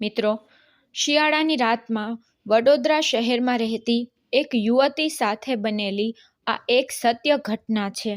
મિત્રો, શિયાળાની રાતમાં વડોદરા શહેરમાં રહેતી એક યુવતી સાથે બનેલી આ એક સત્ય ઘટના છે.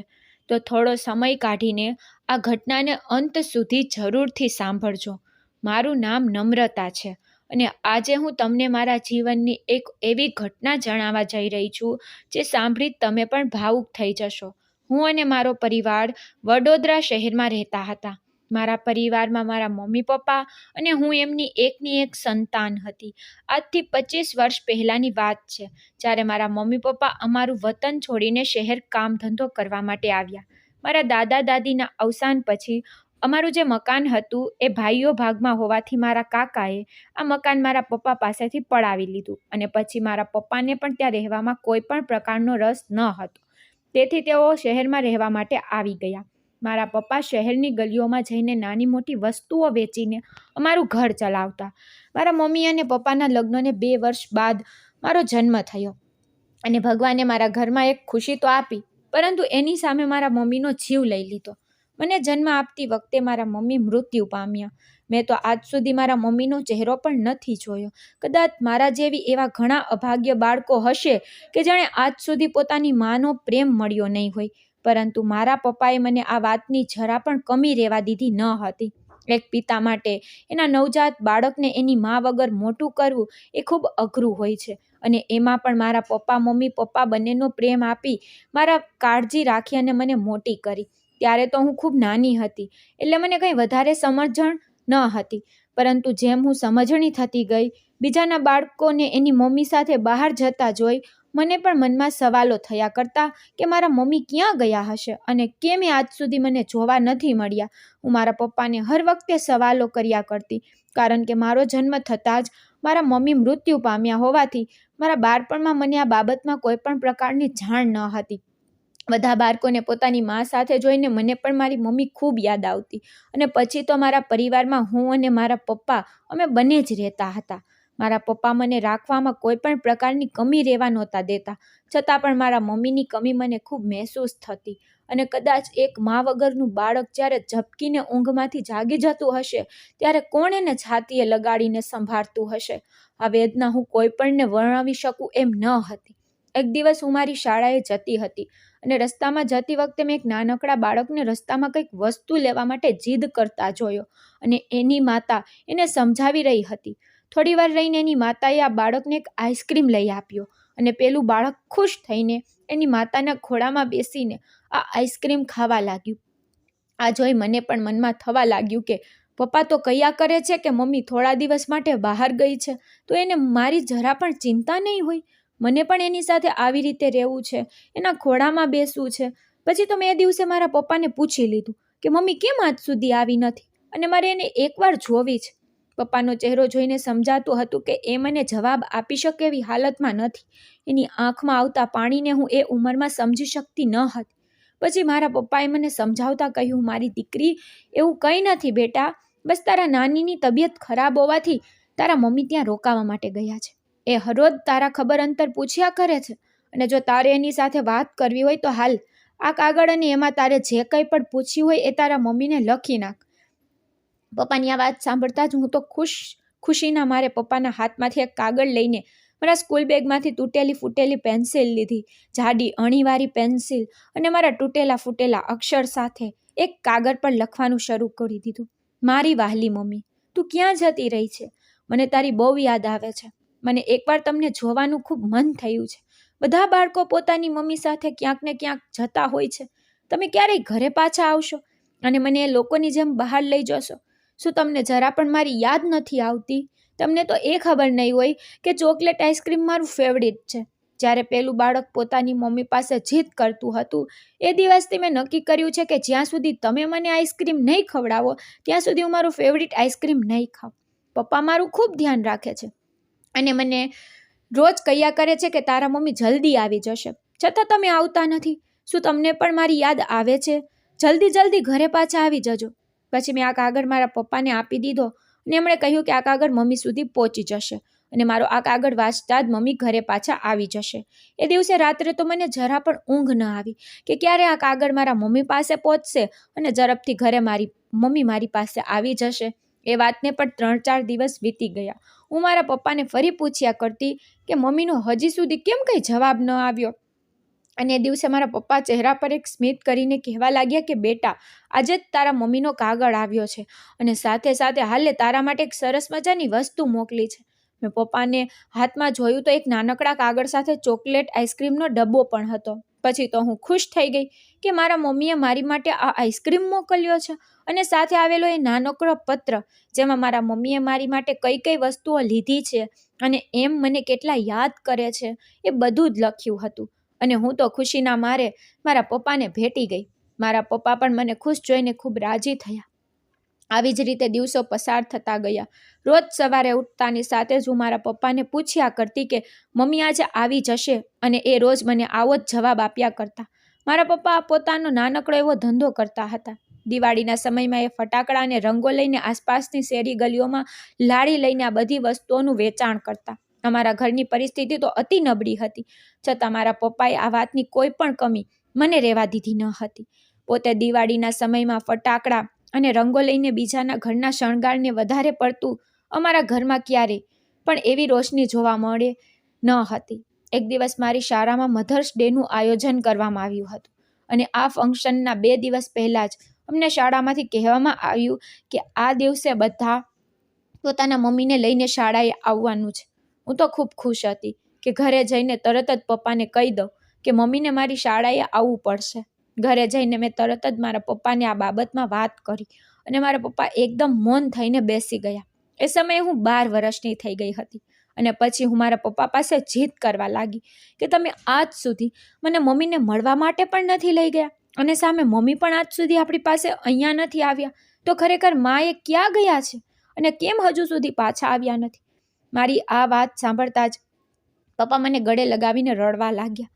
તો થોડો સમય કાઢીને આ ઘટનાને અંત સુધી જરૂરથી સાંભળજો. મારું નામ નમ્રતા છે અને આજે હું તમને મારા જીવનની એક એવી ઘટના જણાવવા જઈ રહી છું જે સાંભળી તમે પણ ભાવુક થઈ જશો. હું અને મારો પરિવાર વડોદરા શહેરમાં રહેતા હતા. મારા પરિવારમાં મારા મમ્મી પપ્પા અને હું એમની એકની એક સંતાન હતી. આજથી 25 વર્ષ પહેલાંની વાત છે, જ્યારે મારા મમ્મી પપ્પા અમારું વતન છોડીને શહેર કામ ધંધો કરવા માટે આવ્યા. મારા દાદા દાદીના અવસાન પછી અમારું જે મકાન હતું એ ભાઈઓ ભાગમાં હોવાથી મારા કાકાએ આ મકાન મારા પપ્પા પાસેથી પડાવી લીધું અને પછી મારા પપ્પાને પણ ત્યાં રહેવામાં કોઈ પણ પ્રકારનો રસ ન હતો. તેથી તેઓ શહેરમાં રહેવા માટે આવી ગયા. મારા પપ્પા શહેરની ગલીઓમાં જઈને નાની મોટી વસ્તુઓ વેચીને અમારું ઘર ચલાવતા. મારા મમ્મી અને પપ્પાના લગ્નને 2 વર્ષ બાદ મારો જન્મ થયો અને ભગવાને મારા ઘરમાં એક ખુશી તો આપી, પરંતુ એની સામે મારા મમ્મીનો જીવ લઈ લીધો. મને જન્મ આપતી વખતે મારા મમ્મી મૃત્યુ પામ્યા. મેં તો આજ સુધી મારા મમ્મીનો ચહેરો પણ નથી જોયો. કદાચ મારા જેવી એવા ઘણા અભાગ્ય બાળકો હશે કે જેણે આજ સુધી પોતાની માનો પ્રેમ મળ્યો નહીં હોય, પરંતુ મારા પપ્પાએ મને આ વાતની જરા પણ કમી રહેવા દીધી ન હતી. એક પિતા માટે એના નવજાત બાળકને એની મા વગર મોટું કરવું એ ખૂબ અઘરું હોય છે, અને એમાં પણ મારા પપ્પા બંનેનો પ્રેમ આપી મારા કાળજી રાખી અને મને મોટી કરી. ત્યારે તો હું ખૂબ નાની હતી, એટલે મને કંઈ વધારે સમજણ ન હતી, પરંતુ જેમ હું સમજણી થતી ગઈ, બીજાના બાળકોને એની મમ્મી સાથે બહાર જતા જોઈ મને પણ મનમાં સવાલો થયા કરતા કે મારા મમ્મી ક્યાં ગયા હશે અને કેમ આજ સુધી મને જોવા નથી મળ્યા. હું મારા પપ્પાને હર વખતે સવાલો કર્યા કરતી, કારણ કે મારો જન્મ થતાં જ મારા મમ્મી મૃત્યુ પામ્યા હોવાથી મારા બાળપણમાં મને આ બાબતમાં કોઈ પણ પ્રકારની જાણ ન હતી. બધા બાળકોને પોતાની મા સાથે જોઈને મને પણ મારી મમ્મી ખૂબ યાદ આવતી, અને પછી તો મારા પરિવારમાં હું અને મારા પપ્પા અમે બંને જ રહેતા હતા. મારા પપ્પા મને રાખવામાં કોઈ પણ પ્રકારની કમી રહેવા નહોતા દેતા, છતાં પણ મારા મમ્મીની કમી મને ખૂબ મહેસૂસ થતી. અને કદાચ એક મા વગરનું બાળક જ્યારે ઝબકીને ઊંઘમાંથી જાગી જતું હશે, ત્યારે કોણ એને છાતીએ લગાડીને સંભાળતું હશે? આ વેદના હું કોઈ પણને વર્ણવી શકું એમ ન હતી. એક દિવસ હું મારી શાળાએ જતી હતી અને રસ્તામાં જતી વખતે મેં એક નાનકડા બાળકને રસ્તામાં કંઈક વસ્તુ લેવા માટે જીદ કરતા જોયો, અને એની માતા એને સમજાવી રહી હતી. થોડી વાર રહીને એની માતાએ આ બાળકને એક આઈસ્ક્રીમ લઈ આપ્યો, અને પેલું બાળક ખુશ થઈને એની માતાના ખોળામાં બેસીને આ આઈસ્ક્રીમ ખાવા લાગ્યું. આ જોઈ મને પણ મનમાં થવા લાગ્યું કે પપ્પા તો કયા કરે છે કે મમ્મી થોડા દિવસ માટે બહાર ગઈ છે, તો એને મારી જરા પણ ચિંતા નહીં હોય. મને પણ એની સાથે આવી રીતે રહેવું છે, એના ખોળામાં બેસવું છે. પછી તો મેં એ દિવસે મારા પપ્પાને પૂછી લીધું કે મમ્મી કેમ આજ સુધી આવી નથી, અને મારે એને એકવાર જોવી છે. પપ્પાનો ચહેરો જોઈને સમજાતું હતું કે એ મને જવાબ આપી શકે એવી હાલતમાં નથી. એની આંખમાં આવતા પાણીને હું એ ઉંમરમાં સમજી શકતી ન હતી. પછી મારા પપ્પાએ મને સમજાવતા કહ્યું, મારી દીકરી, એવું કંઈ નથી બેટા, બસ તારા નાનીની તબિયત ખરાબ હોવાથી તારા મમ્મી ત્યાં રોકાવા માટે ગયા છે. એ હરરોજ તારા ખબર અંતર પૂછ્યા કરે છે, અને જો તારે એની સાથે વાત કરવી હોય તો હાલ આ કાગળ, અને એમાં તારે જે કંઈ પણ પૂછ્યું હોય એ તારા મમ્મીને લખી નાખ. પપ્પાની આ વાત સાંભળતા જ હું તો ખુશીના મારે પપ્પાના હાથમાંથી એક કાગળ લઈને મારા સ્કૂલ બેગમાંથી તૂટેલી ફૂટેલી પેન્સિલ લીધી, જાડી અણીવાળી પેન્સિલ, અને મારા તૂટેલા ફૂટેલા અક્ષર સાથે એક કાગળ પર લખવાનું શરૂ કરી દીધું. મારી વહાલી મમ્મી, તું ક્યાં જતી રહી છે? મને તારી બહુ યાદ આવે છે. મને એકવાર તમને જોવાનું ખૂબ મન થયું છે. બધા બાળકો પોતાની મમ્મી સાથે ક્યાંક ને ક્યાંક જતા હોય છે. તમે ક્યારેય ઘરે પાછા આવશો અને મને એ લોકોની જેમ બહાર લઈ જશો? શું તમને જરા પણ મારી યાદ નથી આવતી? તમને તો એ ખબર નહીં હોય કે ચોકલેટ આઈસ્ક્રીમ મારું ફેવરિટ છે. જ્યારે પેલું બાળક પોતાની મમ્મી પાસે જીદ કરતું હતું, એ દિવસથી મેં નક્કી કર્યું છે કે જ્યાં સુધી તમે મને આઈસ્ક્રીમ નહીં ખવડાવો, ત્યાં સુધી હું મારું ફેવરિટ આઈસ્ક્રીમ નહીં ખાઉં. પપ્પા મારું ખૂબ ધ્યાન રાખે છે અને મને રોજ કહ્યા કરે છે કે તારા મમ્મી જલ્દી આવી જશે, છતાં તમે આવતા નથી. શું તમને પણ મારી યાદ આવે છે? જલ્દી ઘરે પાછા આવી જજો. પછી મેં આ કાગળ મારા પપ્પાને આપી દીધો, અને એમણે કહ્યું કે આ કાગળ મમ્મી સુધી પહોંચી જશે, અને મારો આ કાગળ વાંચતા જ મમ્મી ઘરે પાછા આવી જશે. એ દિવસે રાત્રે તો મને જરા પણ ઊંઘ ન આવી કે ક્યારે આ કાગળ મારા મમ્મી પાસે પહોંચશે અને ઝડપથી ઘરે મારી મમ્મી મારી પાસે આવી જશે. એ વાતને પણ 3-4 દિવસ વીતી ગયા. હું મારા પપ્પાને ફરી પૂછ્યા કરતી કે મમ્મીનો હજી સુધી કેમ કંઈ જવાબ ન આવ્યો. અને એ દિવસે મારા પપ્પા ચહેરા પર એક સ્મિત કરીને કહેવા લાગ્યા કે બેટા, આજે જ તારા મમ્મીનો કાગળ આવ્યો છે અને સાથે સાથે હાલે તારા માટે એક સરસ મજાની વસ્તુ મોકલી છે. મેં પપ્પાને હાથમાં જોયું તો એક નાનકડા કાગળ સાથે ચોકલેટ આઈસ્ક્રીમનો ડબ્બો પણ હતો. પછી તો હું ખુશ થઈ ગઈ કે મારા મમ્મીએ મારી માટે આ આઈસ્ક્રીમ મોકલ્યો છે અને સાથે આવેલો એ નાનકડો પત્ર જેમાં મારા મમ્મીએ મારી માટે કઈ કઈ વસ્તુઓ લીધી છે અને એમ મને કેટલા યાદ કરે છે એ બધું જ લખ્યું હતું. અને હું તો ખુશીના મારે મારા પપ્પાને ભેટી ગઈ. મારા પપ્પા પણ મને ખુશ જોઈને ખૂબ રાજી થયા. આવી જ રીતે દિવસો પસાર થતા ગયા. રોજ સવારે ઉઠતાની સાથે જ હું મારા પપ્પાને પૂછ્યા કરતી કે મમ્મી આજે આવી જશે અને એ રોજ મને આવો જ જવાબ આપ્યા કરતા. મારા પપ્પા પોતાનો નાનકડો એવો ધંધો કરતા હતા. દિવાળીના સમયમાં એ ફટાકડા અને રંગો લઈને આસપાસની શેરી ગલીઓમાં લાડી લઈને આ બધી વસ્તુઓનું વેચાણ કરતા. અમારા ઘરની પરિસ્થિતિ તો અતિ નબળી હતી, છતાં મારા પપ્પાએ આ વાતની કોઈ પણ કમી મને રહેવા દીધી ન હતી. પોતે દિવાળીના સમયમાં ફટાકડા અને રંગો લઈને બીજાના ઘરના શણગારને વધારે પડતું અમારા ઘરમાં ક્યારેય પણ એવી રોશની જોવા મળે ન હતી. એક દિવસ મારી શાળામાં મધર્સ ડેનું આયોજન કરવામાં આવ્યું હતું અને આ ફંક્શનના 2 દિવસ પહેલાં જ અમને શાળામાંથી કહેવામાં આવ્યું કે આ દિવસે બધા પોતાના મમ્મીને લઈને શાળાએ આવવાનું છે. હું તો ખૂબ ખુશ હતી કે ઘરે જઈને તરત જ પપ્પાને કહી દઉં કે મમ્મીને મારી શાળાએ આવવું પડશે. ઘરે જઈને મેં તરત જ મારા પપ્પાને આ બાબતમાં વાત કરી અને મારા પપ્પા એકદમ મૌન થઈને બેસી ગયા. એ સમયે હું 12 વર્ષની થઈ ગઈ હતી અને પછી હું મારા પપ્પા પાસે જીદ કરવા લાગી કે તમે આજ સુધી મને મમ્મીને મળવા માટે પણ નથી લઈ ગયા અને સામે મમ્મી પણ આજ સુધી આપણી પાસે અહીંયા નથી આવ્યા, તો ખરેખર માએ ક્યાં ગયા છે અને કેમ હજુ સુધી પાછા આવ્યા નથી. મારી આ વાત સાંભળતા જ પપ્પા મને ગળે લગાવીને રડવા લાગ્યા.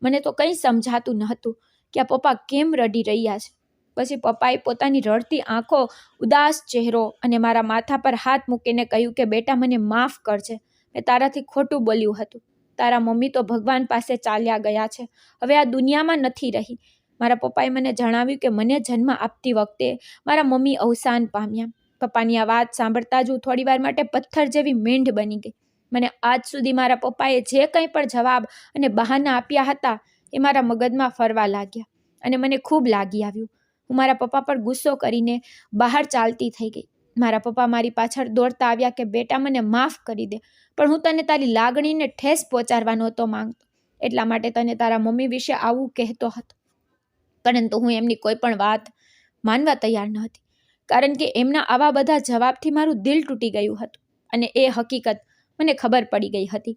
મને તો કંઈ સમજાતું નહોતું કે આ પપ્પા કેમ રડી રહ્યા છે. પછી પપ્પાએ પોતાની રડતી આંખો, ઉદાસ ચહેરો અને મારા માથા પર હાથ મૂકીને કહ્યું કે બેટા, મને માફ કરજે, મેં તારાથી ખોટું બોલ્યું હતું. તારા મમ્મી તો ભગવાન પાસે ચાલ્યા ગયા છે, હવે આ દુનિયામાં નથી રહી. મારા પપ્પાએ મને જણાવ્યું કે મને જન્મ આપતી વખતે મારા મમ્મી અવસાન પામ્યા. પપ્પાની આ વાત સાંભળતા જ હું થોડીવાર માટે પથ્થર જેવી મીંઢ બની ગઈ. મને આજ સુધી મારા પપ્પાએ જે કંઈ પણ જવાબ અને બહાના આપ્યા હતા એ મારા મગજમાં ફરવા લાગ્યા અને મને ખૂબ લાગી આવ્યું. હું મારા પપ્પા પર ગુસ્સો કરીને બહાર ચાલતી થઈ ગઈ. મારા પપ્પા મારી પાછળ દોડતા આવ્યા કે બેટા, મને માફ કરી દે, પણ હું તને તારી લાગણીને ઠેસ પહોંચાડવા નહોતો માંગતો, એટલા માટે તને તારા મમ્મી વિશે આવું કહેતો હતો. પરંતુ હું એમની કોઈ પણ વાત માનવા તૈયાર ન હતી, કારણ કે એમના આવા બધા જવાબથી મારું દિલ તૂટી ગયું હતું અને એ હકીકત મને ખબર પડી ગઈ હતી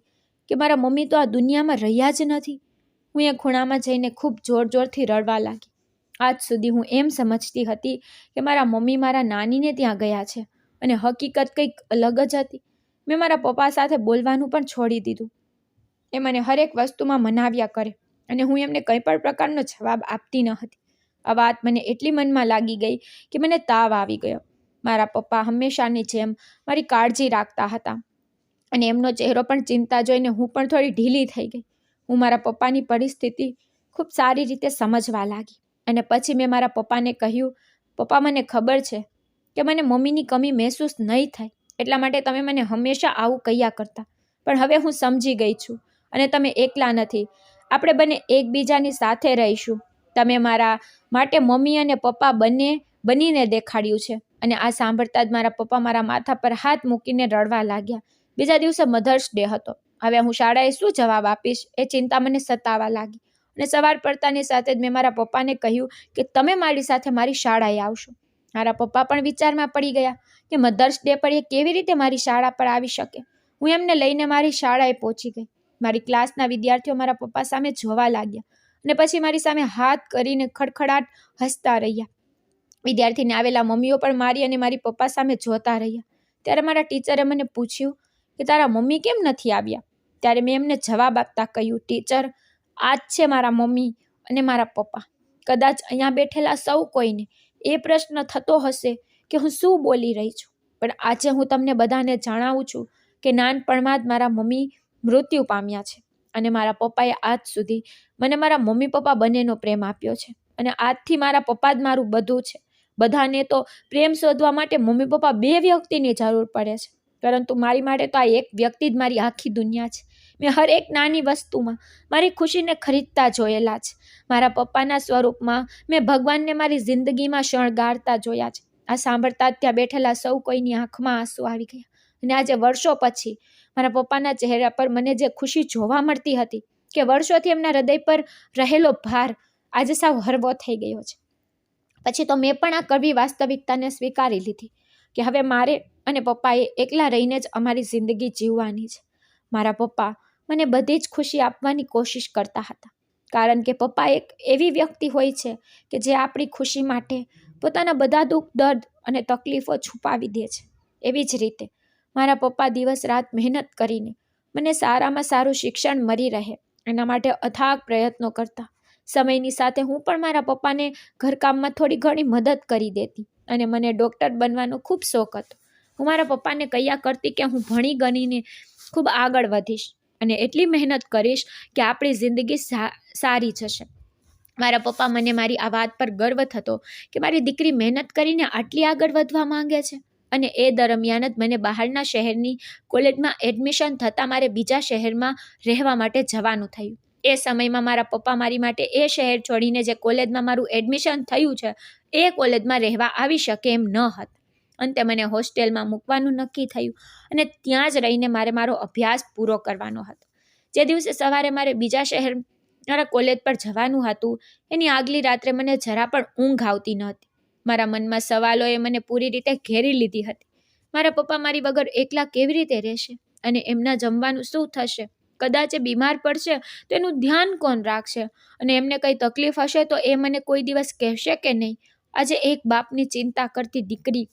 કે મારા મમ્મી તો આ દુનિયામાં રહ્યા જ નથી. હું એ ખૂણામાં જઈને ખૂબ જોરથી રડવા લાગી. આજ સુધી હું એમ સમજતી હતી કે મારા મમ્મી મારા નાનીને ત્યાં ગયા છે અને હકીકત કંઈક અલગ જ હતી. મેં મારા પપ્પા સાથે બોલવાનું પણ છોડી દીધું. એ મને હરેક વસ્તુમાં મનાવ્યા કરે અને હું એમને કંઈ પણ પ્રકારનો જવાબ આપતી ન હતી. આ વાત મને એટલી મનમાં લાગી ગઈ કે મને તાવ આવી ગયો. મારા પપ્પા હંમેશાની જેમ મારી કાળજી રાખતા હતા અને એમનો ચહેરો પણ ચિંતા જોઈને હું પણ થોડી ઢીલી થઈ ગઈ. હું મારા પપ્પાની પરિસ્થિતિ ખૂબ સારી રીતે સમજવા લાગી અને પછી મેં મારા પપ્પાને કહ્યું, પપ્પા, મને ખબર છે કે મને મમ્મીની કમી મહેસૂસ નહીં થાય, એટલા માટે તમે મને હંમેશા આવું કહ્યા કરતા, પણ હવે હું સમજી ગઈ છું અને તમે એકલા નથી. આપણે બંને એકબીજાની સાથે રહીશું. તમે મારા માટે મમ્મી અને પપ્પા બંને બનીને દેખાડ્યું છે. અને આ સાંભળતા જ મારા પપ્પા મારા માથા પર હાથ મૂકીને રડવા લાગ્યા. બીજા દિવસે મધર્સ ડે હતો. હવે હું શાળાએ શું જવાબ આપીશ એ ચિંતા મને સતાવા લાગી અને સવાર પડતાની સાથે જ મેં મારા પપ્પાને કહ્યું કે તમે મારી સાથે મારી શાળાએ આવશો. મારા પપ્પા પણ વિચારમાં પડી ગયા કે મધર્સ ડે પર એ કેવી રીતે મારી શાળા પર આવી શકે. હું એમને લઈને મારી શાળાએ પહોંચી ગઈ. મારી ક્લાસના વિદ્યાર્થીઓ મારા પપ્પા સામે જોવા લાગ્યા અને પછી મારી સામે હાથ કરીને ખડખડાટ હસતા રહ્યા. વિદ્યાર્થીને આવેલા મમ્મીઓ પણ મારી અને મારી પપ્પા સામે જોતા રહ્યા. ત્યારે મારા ટીચરે મને પૂછ્યું કે તારા મમ્મી કેમ નથી આવ્યા? ત્યારે મેં એમને જવાબ આપતા કહ્યું, ટીચર, આ જ છે મારા મમ્મી અને મારા પપ્પા. કદાચ અહીંયા બેઠેલા સૌ કોઈને એ પ્રશ્ન થતો હશે કે હું શું બોલી રહી છું, પણ આજે હું તમને બધાને જણાવું છું કે નાનપણમાં જ મારા મમ્મી મૃત્યુ પામ્યા છે અને મારા પપ્પાએ આજ સુધી મને મારા મમ્મી પપ્પા બંનેનો પ્રેમ આપ્યો છે અને આજથી મારા પપ્પા જ મારું બધું છે. બધાને તો પ્રેમ શોધવા માટે મમ્મી પપ્પા 2 વ્યક્તિની જરૂર પડે છે, પરંતુ મારી માટે તો આ એક વ્યક્તિ જ મારી આખી દુનિયા છે. મેં હરેક નાની વસ્તુમાં મારી ખુશીને ખરીદતા જોયેલા છે. મારા પપ્પાના સ્વરૂપમાં મેં ભગવાનને મારી જિંદગીમાં શણગારતા જોયા છે. આ સાંભળતા જ ત્યાં બેઠેલા સૌ કોઈની આંખમાં આંસુ આવી ગયા. અને આજે વર્ષો પછી મારા પપ્પાના ચહેરા પર મને જે ખુશી જોવા મળતી હતી કે વર્ષોથી એમના હૃદય પર રહેલો ભાર આજે સાવ હળવો થઈ ગયો છે. પછી તો મેં પણ આ કડવી વાસ્તવિકતાને સ્વીકારી લીધી કે હવે મારે અને પપ્પાએ એકલા રહીને જ અમારી જિંદગી જીવવાની છે. મારા પપ્પા મને બધી જ ખુશી આપવાની કોશિશ કરતા હતા, કારણ કે પપ્પા એક એવી વ્યક્તિ હોય છે કે જે આપણી ખુશી માટે પોતાના બધા દુઃખ, દર્દ અને તકલીફો છુપાવી દે છે. એવી જ રીતે મારા પપ્પા દિવસ રાત મહેનત કરીને મને સારામાં સારું શિક્ષણ મળી રહે એના માટે અથાગ પ્રયત્નો કરતા. સમયની સાથે હું પણ મારા પપ્પાને ઘરકામમાં થોડી ઘણી મદદ કરી દેતી અને મને ડૉક્ટર બનવાનો ખૂબ શોખ હતો. હું મારા પપ્પાને કહ્યા કરતી કે હું ભણી ગણીને ખૂબ આગળ વધીશ અને એટલી મહેનત કરીશ કે આપણી જિંદગી સારી જશે. મારા પપ્પા મને મારી આ વાત પર ગર્વ થતો કે મારી દીકરી મહેનત કરીને આટલી આગળ વધવા માંગે છે. અને એ દરમિયાન જ મને બહારના શહેરની કોલેજમાં એડમિશન થતાં મારે બીજા શહેરમાં રહેવા માટે જવાનું થયું. એ સમયમાં મારા પપ્પા મારી માટે એ શહેર છોડીને જે કોલેજમાં મારું એડમિશન થયું છે એ કોલેજમાં રહેવા આવી શકે એમ ન હતા. અંતે મને હોસ્ટેલમાં મૂકવાનું નક્કી થયું અને ત્યાં જ રહીને મારો અભ્યાસ પૂરો કરવાનો હતો. જે દિવસે સવારે મારે બીજા શહેર મારા કોલેજ પર જવાનું હતું એની આગલી રાત્રે મને જરા પણ ઊંઘ આવતી નહોતી. મારા મનમાં સવાલોએ મને પૂરી રીતે ઘેરી લીધી હતી. મારા પપ્પા મારી વગર એકલા કેવી રીતે રહેશે અને એમના જમવાનું શું થશે? કદાચ એ બીમાર પડશે તો એનું ધ્યાન કોણ રાખશે? અને એમને કંઈ તકલીફ હશે તો એ મને કોઈ દિવસ કહેશે કે નહીં? આજે એક બાપની ચિંતા કરતી દીકરી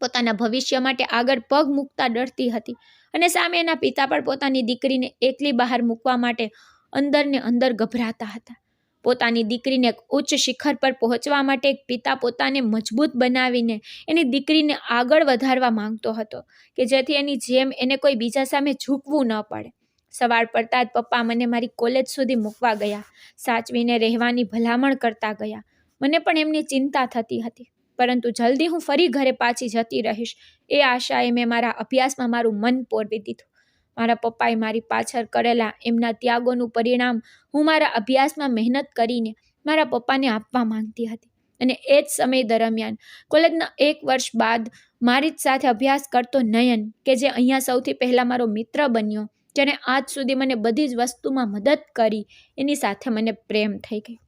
પોતાના ભવિષ્ય માટે આગળ પગ મૂકતા ડરતી હતી અને સામે એના પિતા પણ પોતાની દીકરીને એકલી બહાર મૂકવા માટે અંદરને અંદર ગભરાતા હતા. પોતાની દીકરીને એક ઉચ્ચ શિખર પર પહોંચવા માટે એક પિતા પોતાને મજબૂત બનાવીને એની દીકરીને આગળ વધારવા માંગતો હતો કે જેથી એની જેમ એને કોઈ બીજા સામે ઝૂકવું ન પડે. સવાર પડતા જ પપ્પા મને મારી કોલેજ સુધી મૂકવા ગયા, સાચવીને રહેવાની ભલામણ કરતા ગયા. મને પણ એમની ચિંતા થતી હતી, પરંતુ જલ્દી હું ફરી ઘરે પાછી જતી રહીશ એ આશાએ મેં મારા અભ્યાસમાં મારું મન પોરવી દીધું. મારા પપ્પાએ મારી પાછળ કરેલા એમના ત્યાગોનું પરિણામ હું મારા અભ્યાસમાં મહેનત કરીને મારા પપ્પાને આપવા માંગતી હતી. અને એ જ સમય દરમિયાન કોલેજના 1 વર્ષ બાદ મારી જ સાથે અભ્યાસ કરતો નયન, કે જે અહીંયા સૌથી પહેલાં મારો મિત્ર બન્યો, જેણે આજ સુધી મને બધી જ વસ્તુમાં મદદ કરી, એની સાથે મને પ્રેમ થઈ ગયો.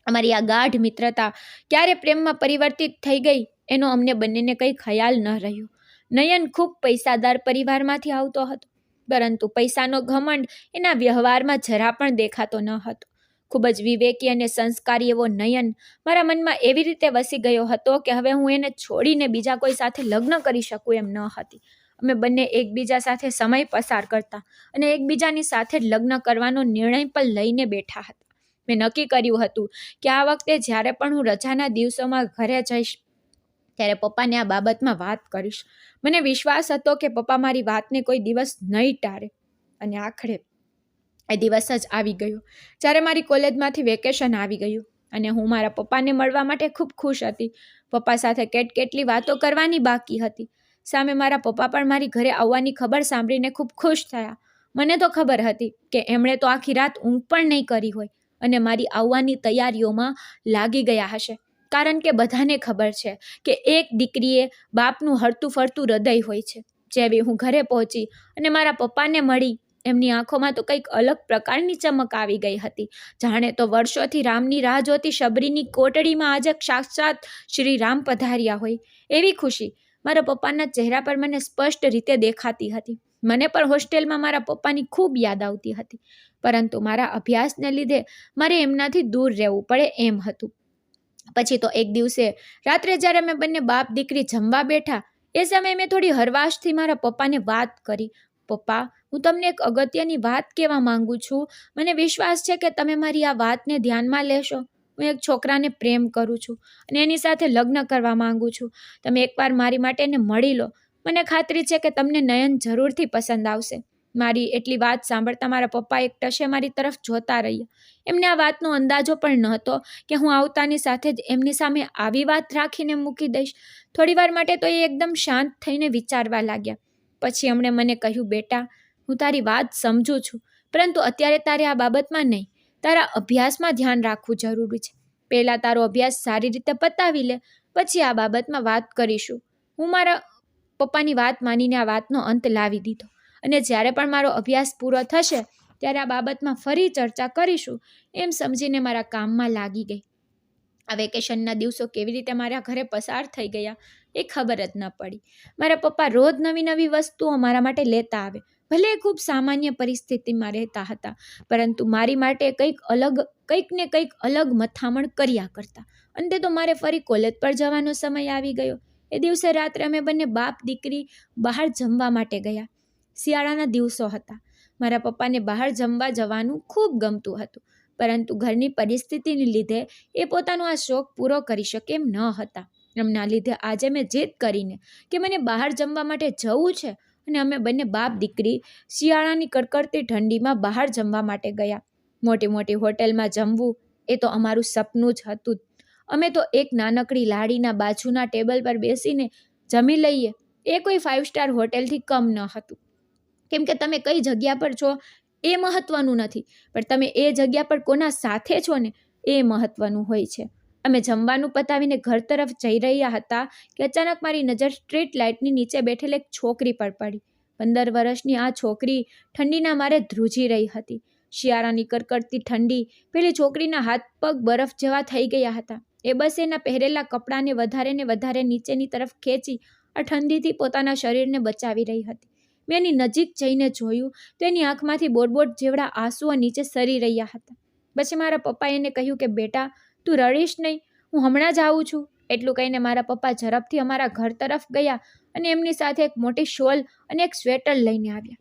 અમારી આ ગાઢ મિત્રતા ક્યારે પ્રેમમાં પરિવર્તિત થઈ ગઈ એનો અમને બંનેને કંઈ ખ્યાલ ન રહ્યો. નયન ખૂબ પૈસાદાર પરિવારમાંથી આવતો હતો, પરંતુ પૈસાનો ઘમંડ એના વ્યવહારમાં જરા પણ દેખાતો ન હતો. ખૂબ જ વિવેકી અને સંસ્કારી એવો નયન મારા મનમાં એવી રીતે વસી ગયો હતો કે હવે હું એને છોડીને બીજા કોઈ સાથે લગ્ન કરી શકું એમ ન હતી. અમે બંને એકબીજા સાથે સમય પસાર કરતા અને એકબીજાની સાથે લગ્ન કરવાનો નિર્ણય પણ લઈને બેઠા હતા. મેં નક્કી કર્યું હતું કે આ વખતે જ્યારે પણ હું રજાના દિવસોમાં ઘરે જઈશ ત્યારે પપ્પાને આ બાબતમાં વાત કરીશ. મને વિશ્વાસ હતો કે પપ્પા મારી વાતને કોઈ દિવસ નહીં ટાળે. અને આખરે એ દિવસ જ આવી ગયો જ્યારે મારી કોલેજમાંથી વેકેશન આવી ગયું અને હું મારા પપ્પાને મળવા માટે ખૂબ ખુશ હતી. પપ્પા સાથે કેટલી વાતો કરવાની બાકી હતી. સામે મારા પપ્પા પણ મારી ઘરે આવવાની ખબર સાંભળીને ખૂબ ખુશ થયા. મને તો ખબર હતી કે એમણે તો આખી રાત ઊંઘ પણ નહીં કરી હોય અને મારી આવવાની તૈયારીઓમાં લાગી ગયા હશે, કારણ કે બધાને ખબર છે કે એક દીકરીએ બાપનું હરતું ફરતું હૃદય હોય છે. જેવી હું ઘરે પહોંચી અને મારા પપ્પાને મળી, એમની આંખોમાં તો કંઈક અલગ પ્રકારની ચમક આવી ગઈ હતી. જાણે તો વર્ષોથી રામની રાહ જોતી શબરીની કોટડીમાં આજે સાક્ષાત શ્રી રામ પધાર્યા હોય એવી ખુશી મારા પપ્પાના ચહેરા પર મને સ્પષ્ટ રીતે દેખાતી હતી. મને પણ હોસ્ટેલમાં મારા પપ્પાની ખૂબ યાદ આવતી હતી, પરંતુ મારા અભ્યાસને લીધે મારે એમનાથી દૂર રહેવું પડે એમ હતું. પછી તો એક દિવસે રાત્રે જ્યારે અમે બંને બાપ દીકરી જમવા બેઠા એ સમયે મેં થોડી હરવાશથી મારા પપ્પાને વાત કરી. પપ્પા, હું તમને એક અગત્યની વાત કહેવા માંગુ છું. મને વિશ્વાસ છે કે તમે મારી આ વાતને ધ્યાનમાં લેશો. હું એક છોકરાને પ્રેમ કરું છું અને એની સાથે લગ્ન કરવા માંગુ છું. તમે એકવાર મારી માટે એને મળી લો. મને ખાતરી છે કે તમને નયન જરૂરથી પસંદ આવશે. મારી એટલી વાત સાંભળતા મારા પપ્પા એક ટશે મારી તરફ જોતા રહ્યા. એમને આ વાતનો અંદાજો પણ નહોતો કે હું આવતાની સાથે જ એમની સામે આવી વાત રાખીને મૂકી દઈશ. થોડીવાર માટે તો એ એકદમ શાંત થઈને વિચારવા લાગ્યા. પછી એમણે મને કહ્યું, બેટા, હું તારી વાત સમજું છું, પરંતુ અત્યારે તારે આ બાબતમાં નહીં, તારા અભ્યાસમાં ધ્યાન રાખવું જરૂરી છે. પહેલાં તારો અભ્યાસ સારી રીતે પતાવી લે, પછી આ બાબતમાં વાત કરીશું. હું મારા પપ્પાની વાત માનીને આ વાતનો અંત લાવી દીધો, અને જ્યારે પણ મારો અભ્યાસ પૂરો થશે ત્યારે આ બાબતમાં ફરી ચર્ચા કરીશું એમ સમજીને મારા કામમાં લાગી ગઈ. આ વેકેશનના દિવસો કેવી રીતે મારા ઘરે પસાર થઈ ગયા એ ખબર જ ન પડી. મારા પપ્પા રોજ નવી નવી વસ્તુઓ મારા માટે લેતા આવે. ભલે એ ખૂબ સામાન્ય પરિસ્થિતિમાં રહેતા હતા, પરંતુ મારી માટે કંઈક ને કંઈક અલગ મથામણ કર્યા કરતા. અંતે તો મારે ફરી કોલેજ પર જવાનો સમય આવી ગયો. એ દિવસે રાત્રે અમે બંને બાપ દીકરી બહાર જમવા માટે ગયા. શિયાળાના દિવસો હતા. મારા પપ્પાને બહાર જમવા જવાનું ખૂબ ગમતું હતું, પરંતુ ઘરની પરિસ્થિતિને લીધે એ પોતાનો આ શોખ પૂરો કરી શકે એમ ન હતા. એમના લીધે આજે મેં જીદ કરીને કે મને બહાર જમવા માટે જવું છે, અને અમે બંને બાપ દીકરી શિયાળાની કડકડતી ઠંડીમાં બહાર જમવા માટે ગયા. મોટી મોટી હોટેલમાં જમવું એ તો અમારું સપનું જ હતું. અમે તો એક નાનકડી લાડીના બાજુના ટેબલ પર બેસીને જમી લઈએ. એ કોઈ 5 સ્ટાર હોટેલથી કમ ન હતું. કેમ કે તમે કઈ જગ્યા પર છો એ મહત્વનું નથી, પણ તમે એ જગ્યા પર કોના સાથે છો ને એ મહત્વનું હોય છે. અમે જમવાનું પતાવીને ઘર તરફ જઈ રહ્યા હતા કે અચાનક મારી નજર સ્ટ્રીટ લાઇટની નીચે બેઠેલ એક છોકરી પર પડી. 15 વર્ષની આ છોકરી ઠંડીના મારે ધ્રુજી રહી હતી. શિયાળાની કડકડતી ઠંડી પેલી છોકરીના હાથ પગ બરફ જેવા થઈ ગયા હતા. એ બસ એના પહેરેલા કપડાને વધારે ને વધારે નીચેની તરફ ખેંચી આ ઠંડીથી પોતાના શરીરને બચાવી રહી હતી. મેં એની નજીક જઈને જોયું તો એની આંખમાંથી બોટ જેવડા આંસુઓ નીચે સરી રહ્યા હતા. પછી મારા પપ્પાએ એને કહ્યું કે બેટા, તું રડીશ નહીં, હું હમણાં જ આવું છું. એટલું કહીને મારા પપ્પા ઝડપથી અમારા ઘર તરફ ગયા અને એમની સાથે એક મોટી શોલ અને એક સ્વેટર લઈને આવ્યા.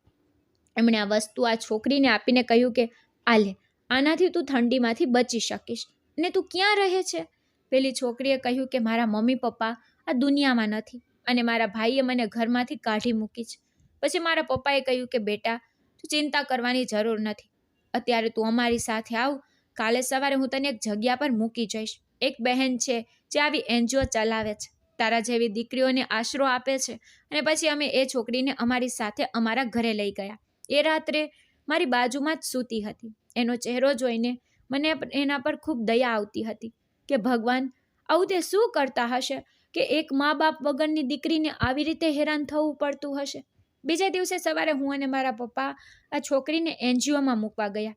એમણે આ વસ્તુ આ છોકરીને આપીને કહ્યું કે આ લે, આનાથી તું ઠંડીમાંથી બચી શકીશ. અને તું ક્યાં રહે છે? પેલી છોકરીએ કહ્યું કે મારા મમ્મી પપ્પા આ દુનિયામાં નથી, અને મારા ભાઈએ મને ઘરમાંથી કાઢી મૂકી છે. પછી મારા પપ્પાએ કહ્યું કે બેટા, તું ચિંતા કરવાની જરૂર નથી. અત્યારે તું અમારી સાથે આવ. કાલે સવારે હું તને એક જગ્યા પર મૂકી જઈશ. એક બહેન છે જે આવી NGO ચલાવે છે, તારા જેવી દીકરીઓને આશરો આપે છે. અને પછી અમે એ છોકરીને અમારી સાથે અમારા ઘરે લઈ ગયા. એ રાત્રે મારી બાજુમાં જ સૂતી હતી. એનો ચહેરો જોઈને મને એના પર ખૂબ દયા આવતી હતી કે ભગવાન, આવું તે શું કરતા હશે કે એક મા બાપ વગરની દીકરીને આવી રીતે હેરાન થવું પડતું હશે. બીજા દિવસે સવારે હું અને મારા પપ્પા આ છોકરીને NGOમાં મૂકવા ગયા.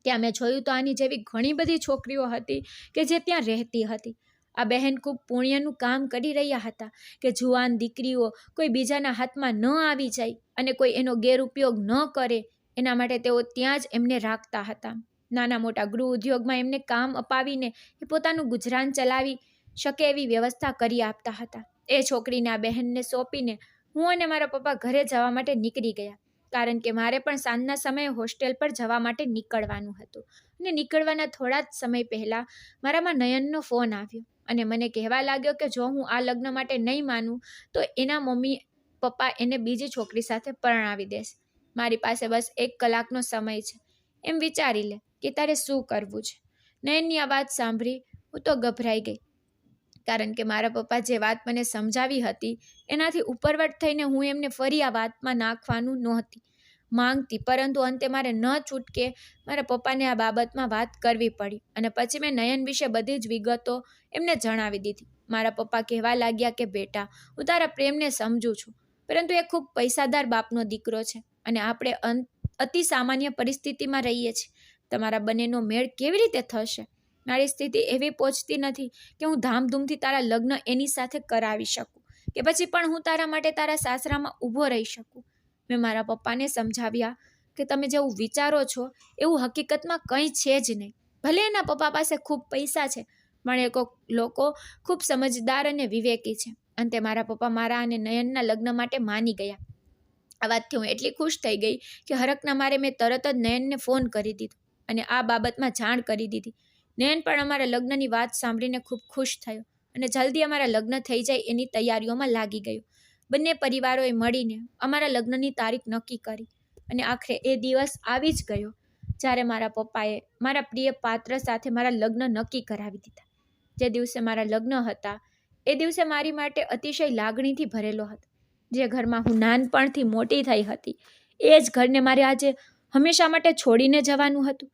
ત્યાં મેં જોયું તો આની જેવી ઘણી બધી છોકરીઓ હતી કે જે ત્યાં રહેતી હતી. આ બહેન ખૂબ પુણ્યનું કામ કરી રહ્યા હતા કે જુવાન દીકરીઓ કોઈ બીજાના હાથમાં ન આવી જાય અને કોઈ એનો ગેરઉપયોગ ન કરે, એના માટે તેઓ ત્યાં જ એમને રાખતા હતા. નાના મોટા ગૃહ ઉદ્યોગમાં એમને કામ અપાવીને એ પોતાનું ગુજરાન ચલાવી શકે એવી વ્યવસ્થા કરી આપતા હતા. એ છોકરીને આ બહેનને સોંપીને હું અને મારા પપ્પા ઘરે જવા માટે નીકળી ગયા, કારણ કે મારે પણ સાંજના સમયે હોસ્ટેલ પર જવા માટે નીકળવાનું હતું. અને નીકળવાના થોડા જ સમય પહેલાં મારામાં નયનનો ફોન આવ્યો અને મને કહેવા લાગ્યો કે જો હું આ લગ્ન માટે નહીં માનું તો એના મમ્મી પપ્પા એને બીજી છોકરી સાથે પરણાવી દેશે. મારી પાસે બસ 1 કલાકનો સમય છે, એમ વિચારી લે કે તારે શું કરવું છે. નયનની આ વાત સાંભળી હું તો ગભરાઈ ગઈ, કારણ કે મારા પપ્પા જે વાત મને સમજાવી હતી એનાથી ઉપરવટ થઈને હું એમને ફરી આ વાતમાં નાખવાનું નહોતી માંગતી, પરંતુ અંતે મારે ન છૂટકે મારા પપ્પાને આ બાબતમાં વાત કરવી પડી. અને પછી મેં નયન વિશે બધી જ વિગતો એમને જણાવી દીધી. મારા પપ્પા કહેવા લાગ્યા કે બેટા, હું તારા પ્રેમને સમજું છું, પરંતુ એ ખૂબ પૈસાદાર બાપનો દીકરો છે અને આપણે અતિ સામાન્ય પરિસ્થિતિમાં રહીએ છીએ. તમારા બંનેનો મેળ કેવી રીતે થશે? મારી સ્થિતિ એવી પહોંચતી નથી કે હું ધામધૂમથી તારા લગ્ન એની સાથે કરાવી શકું, કે પછી પણ હું તારા માટે તારા સાસરામાં ઊભો રહી શકું. મેં મારા પપ્પાને સમજાવ્યા કે તમે જેવું વિચારો છો એવું હકીકતમાં કંઈ છે જ નહીં. ભલે એના પપ્પા પાસે ખૂબ પૈસા છે, પણ એ લોકો ખૂબ સમજદાર અને વિવેકી છે. અંતે મારા પપ્પા મારા અને નયનના લગ્ન માટે માની ગયા. આ વાતથી હું એટલી ખુશ થઈ ગઈ કે હરખના મારે મેં તરત જ નયનને ફોન કરી દીધો અને આ બાબતમાં જાણ કરી દીધી. નયન પણ અમારા લગ્નની વાત સાંભળીને ખૂબ ખુશ થયો અને જલ્દી અમારા લગ્ન થઈ જાય એની તૈયારીઓમાં લાગી ગયો. બંને પરિવારોએ મળીને અમારા લગ્નની તારીખ નક્કી કરી. અને આખરે એ દિવસ આવી જ ગયો જ્યારે મારા પપ્પાએ મારા પ્રિય પાત્ર સાથે મારા લગ્ન નક્કી કરાવી દીધા. જે દિવસે મારા લગ્ન હતા એ દિવસે મારી માટે અતિશય લાગણીથી ભરેલો હતો. જે ઘરમાં હું નાનપણથી મોટી થઈ હતી એ જ ઘરને મારે આજે હંમેશા માટે છોડીને જવાનું હતું.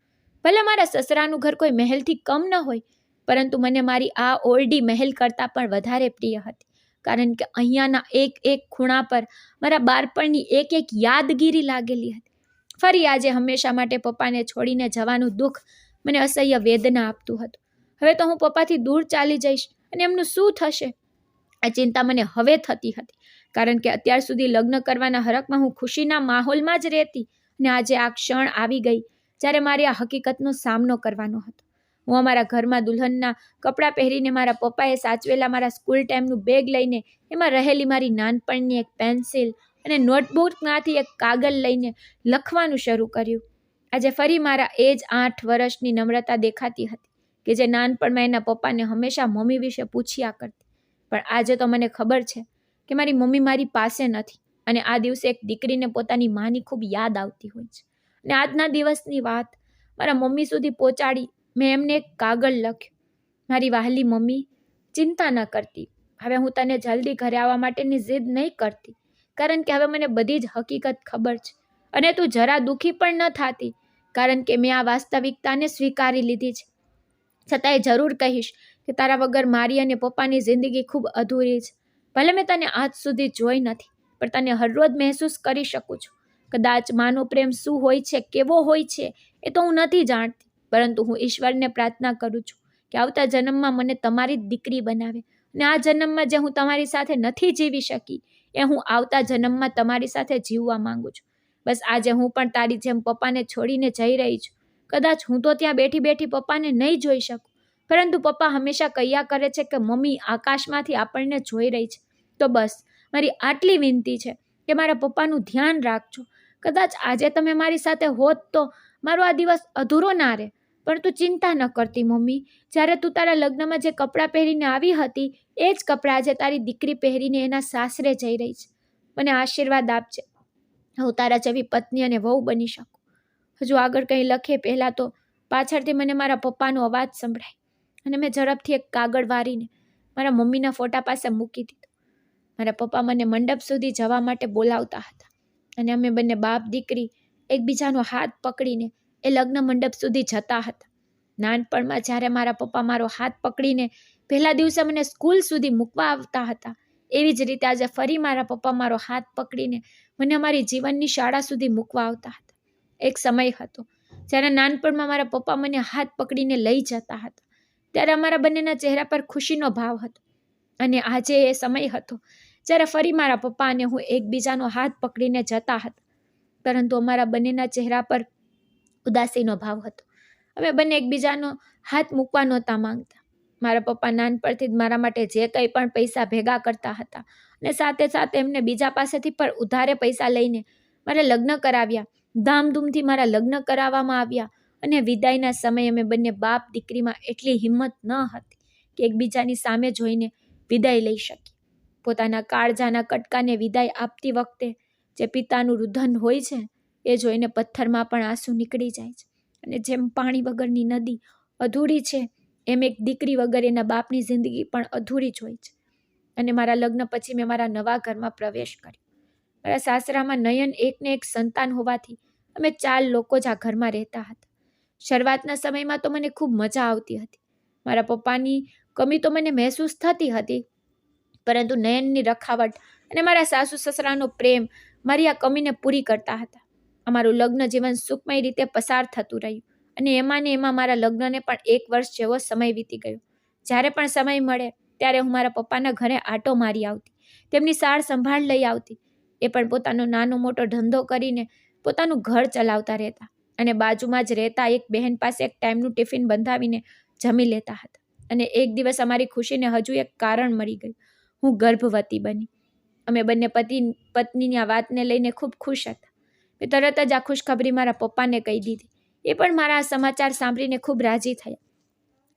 ભલે મારા સસરાનું ઘર કોઈ મહેલથી કમ ન હોય, પરંતુ મને મારી આ ઓરડી મહેલ કરતાં પણ વધારે પ્રિય હતી. કારણ કે અહીંયાના એક એક ખૂણા પર મારા બાળપણની એક એક યાદગીરી લાગેલી હતી. ફરી આજે હંમેશા માટે પપ્પાને છોડીને જવાનું દુઃખ મને અસહ્ય વેદના આપતું હતું. હવે તો હું પપ્પાથી દૂર ચાલી જઈશ અને એમનું શું થશે, આ ચિંતા મને હવે થતી હતી. કારણ કે અત્યાર સુધી લગ્ન કરવાના હરખમાં હું ખુશીના માહોલમાં જ રહેતી, અને આજે આ ક્ષણ આવી ગઈ જ્યારે મારે આ હકીકતનો સામનો કરવાનો હતો. હું અમારા ઘરમાં દુલ્હનના કપડાં પહેરીને મારા પપ્પાએ સાચવેલા મારા સ્કૂલ ટાઈમનું બેગ લઈને એમાં રહેલી મારી નાનપણની એક પેન્સિલ અને નોટબુકમાંથી એક કાગળ લઈને લખવાનું શરૂ કર્યું. આજે ફરી મારા એ જ 8 વર્ષની નમ્રતા દેખાતી હતી કે જે નાનપણમાં એના પપ્પાને હંમેશા મમ્મી વિશે પૂછ્યા કરતી. પણ આજે તો મને ખબર છે કે મારી મમ્મી મારી પાસે નથી, અને આ દિવસે એક દીકરીને પોતાની માની ખૂબ યાદ આવતી હોય છે. અને આજના દિવસની વાત મારા મમ્મી સુધી પહોંચાડી મેં એમને એક કાગળ લખ્યું. મારી વહાલી મમ્મી, ચિંતા ન કરતી. હવે હું તને જલ્દી ઘરે આવવા માટેની જીદ નહીં કરતી, કારણ કે હવે મને બધી જ હકીકત ખબર છે. અને તું જરા દુઃખી પણ ન થાતી, કારણ કે મેં આ વાસ્તવિકતાને સ્વીકારી લીધી છે. છતાંય જરૂર કહીશ કે તારા વગર મારી અને પપ્પાની જિંદગી ખૂબ અધૂરી છે. ભલે મેં તને આજ સુધી જોઈ નથી, પણ તને હરરોજ મહેસૂસ કરી શકું છું. કદાચ માનો પ્રેમ શું હોય છે, કેવો હોય છે, એ તો હું નથી જાણતી, પરંતુ હું ઈશ્વરને પ્રાર્થના કરું છું કે આવતા જન્મમાં મને તમારી જ દીકરી બનાવે. અને આ જન્મમાં જે હું તમારી સાથે નથી જીવી શકી, એ હું આવતા જન્મમાં તમારી સાથે જીવવા માંગુ છું. બસ આજે હું પણ તારી જેમ પપ્પાને છોડીને જઈ રહી છું. કદાચ હું તો ત્યાં બેઠી બેઠી પપ્પાને નહીં જોઈ શકું, પરંતુ પપ્પા હંમેશા કહ્યા કરે છે કે મમ્મી આકાશમાંથી આપણને જોઈ રહી છે. તો બસ મારી આટલી વિનંતી છે કે મારા પપ્પાનું ધ્યાન રાખજો. કદાચ આજે તમે મારી સાથે હોત તો મારો આ દિવસ અધૂરો ના રહે. પણ તું ચિંતા ન કરતી મમ્મી. જ્યારે તું તારા લગ્નમાં જે કપડાં પહેરીને આવી હતી, એ જ કપડાં આજે તારી દીકરી પહેરીને એના સાસરે જઈ રહી છે. મને આશીર્વાદ આપજે, હું તારા જેવી પત્ની અને વહુ બની શકું. હજુ આગળ કંઈ લખે પહેલાં તો પાછળથી મને મારા પપ્પાનો અવાજ સંભળાય, અને મેં ઝડપથી એક કાગળ વારીને મારા મમ્મીના ફોટા પાસે મૂકી દીધો. મારા પપ્પા મને મંડપ સુધી જવા માટે બોલાવતા હતા, અને અમે બંને બાપ દીકરી એકબીજાનો હાથ પકડીને એ લગ્ન મંડપ સુધી જતા હતા. નાનપણમાં જ્યારે મારા પપ્પા મારો હાથ પકડીને પહેલા દિવસે મને સ્કૂલ સુધી મૂકવા આવતા હતા, એવી જ રીતે આજે ફરી મારા પપ્પા મારો હાથ પકડીને મને અમારી જીવનની શાળા સુધી મૂકવા આવતા હતા. એક સમય હતો જ્યારે નાનપણમાં મારા પપ્પા મને હાથ પકડીને લઈ જતા હતા, ત્યારે અમારા બંનેના ચહેરા પર ખુશીનો ભાવ હતો. અને આજે એ સમય હતો જ્યારે ફરી મારા પપ્પા અને હું એકબીજાનો હાથ પકડીને જતા હતા, પરંતુ અમારા બંનેના ચહેરા પર ઉદાસીનો ભાવ હતો. અમે બંને એકબીજાનો હાથ મૂકવા નહોતા માંગતા. મારા પપ્પા નાનપણથી જ મારા માટે જે કંઈ પણ પૈસા ભેગા કરતા હતા, અને સાથે સાથે એમને બીજા પાસેથી પણ ઉધારે પૈસા લઈને મારે લગ્ન કરાવ્યા. ધામધૂમથી મારા લગ્ન કરાવવામાં આવ્યા, અને વિદાયના સમયે અમે બંને બાપ દીકરીમાં એટલી હિંમત ન હતી કે એકબીજાની સામે જોઈને વિદાય લઈ શકીએ. પોતાના કાળજાના કટકાને વિદાય આપતી વખતે જે પિતાનું રુદન હોય છે, એ જોઈને પથ્થરમાં પણ આંસુ નીકળી જાય છે. અને જેમ પાણી વગરની નદી અધૂરી છે, એમ એક દીકરી વગર એના બાપની જિંદગી પણ અધૂરી જ હોય છે. અને મારા લગ્ન પછી મેં મારા નવા ઘરમાં પ્રવેશ કર્યો. મારા સાસરામાં નયન એકને એક સંતાન હોવાથી અમે 4 લોકો જ આ ઘરમાં રહેતા હતા. શરૂઆતના સમયમાં તો મને ખૂબ મજા આવતી હતી. મારા પપ્પાની કમી તો મને મહેસૂસ થતી હતી, પરંતુ નયનની રખાવટ અને મારા સાસુ સસરાનો પ્રેમ મારી આ કમીને પૂરી કરતા હતા. અમારું લગ્ન જીવન સુખમય રીતે પસાર થતું રહ્યું, અને એમાં મારા લગ્નને પણ 1 વર્ષ જેવો સમય વીતી ગયો. જ્યારે પણ સમય મળે ત્યારે હું મારા પપ્પાના ઘરે આંટો મારી આવતી, તેમની સાર સંભાળ લઈ આવતી. એ પણ પોતાનો નાનો મોટો ધંધો કરીને પોતાનું ઘર ચલાવતા રહેતા, અને બાજુમાં જ રહેતા એક બહેન પાસે એક ટાઈમનું ટિફિન બંધાવીને જમી લેતા હતા. અને એક દિવસ અમારી ખુશીને હજુ એક કારણ મળી ગયું. હું ગર્ભવતી બની. અમે બંને પતિ પત્નીની આ વાતને લઈને ખૂબ ખુશ હતા. મેં તરત જ આ ખુશખબરી મારા પપ્પાને કહી દીધી. એ પણ મારા આ સમાચાર સાંભળીને ખૂબ રાજી થયા,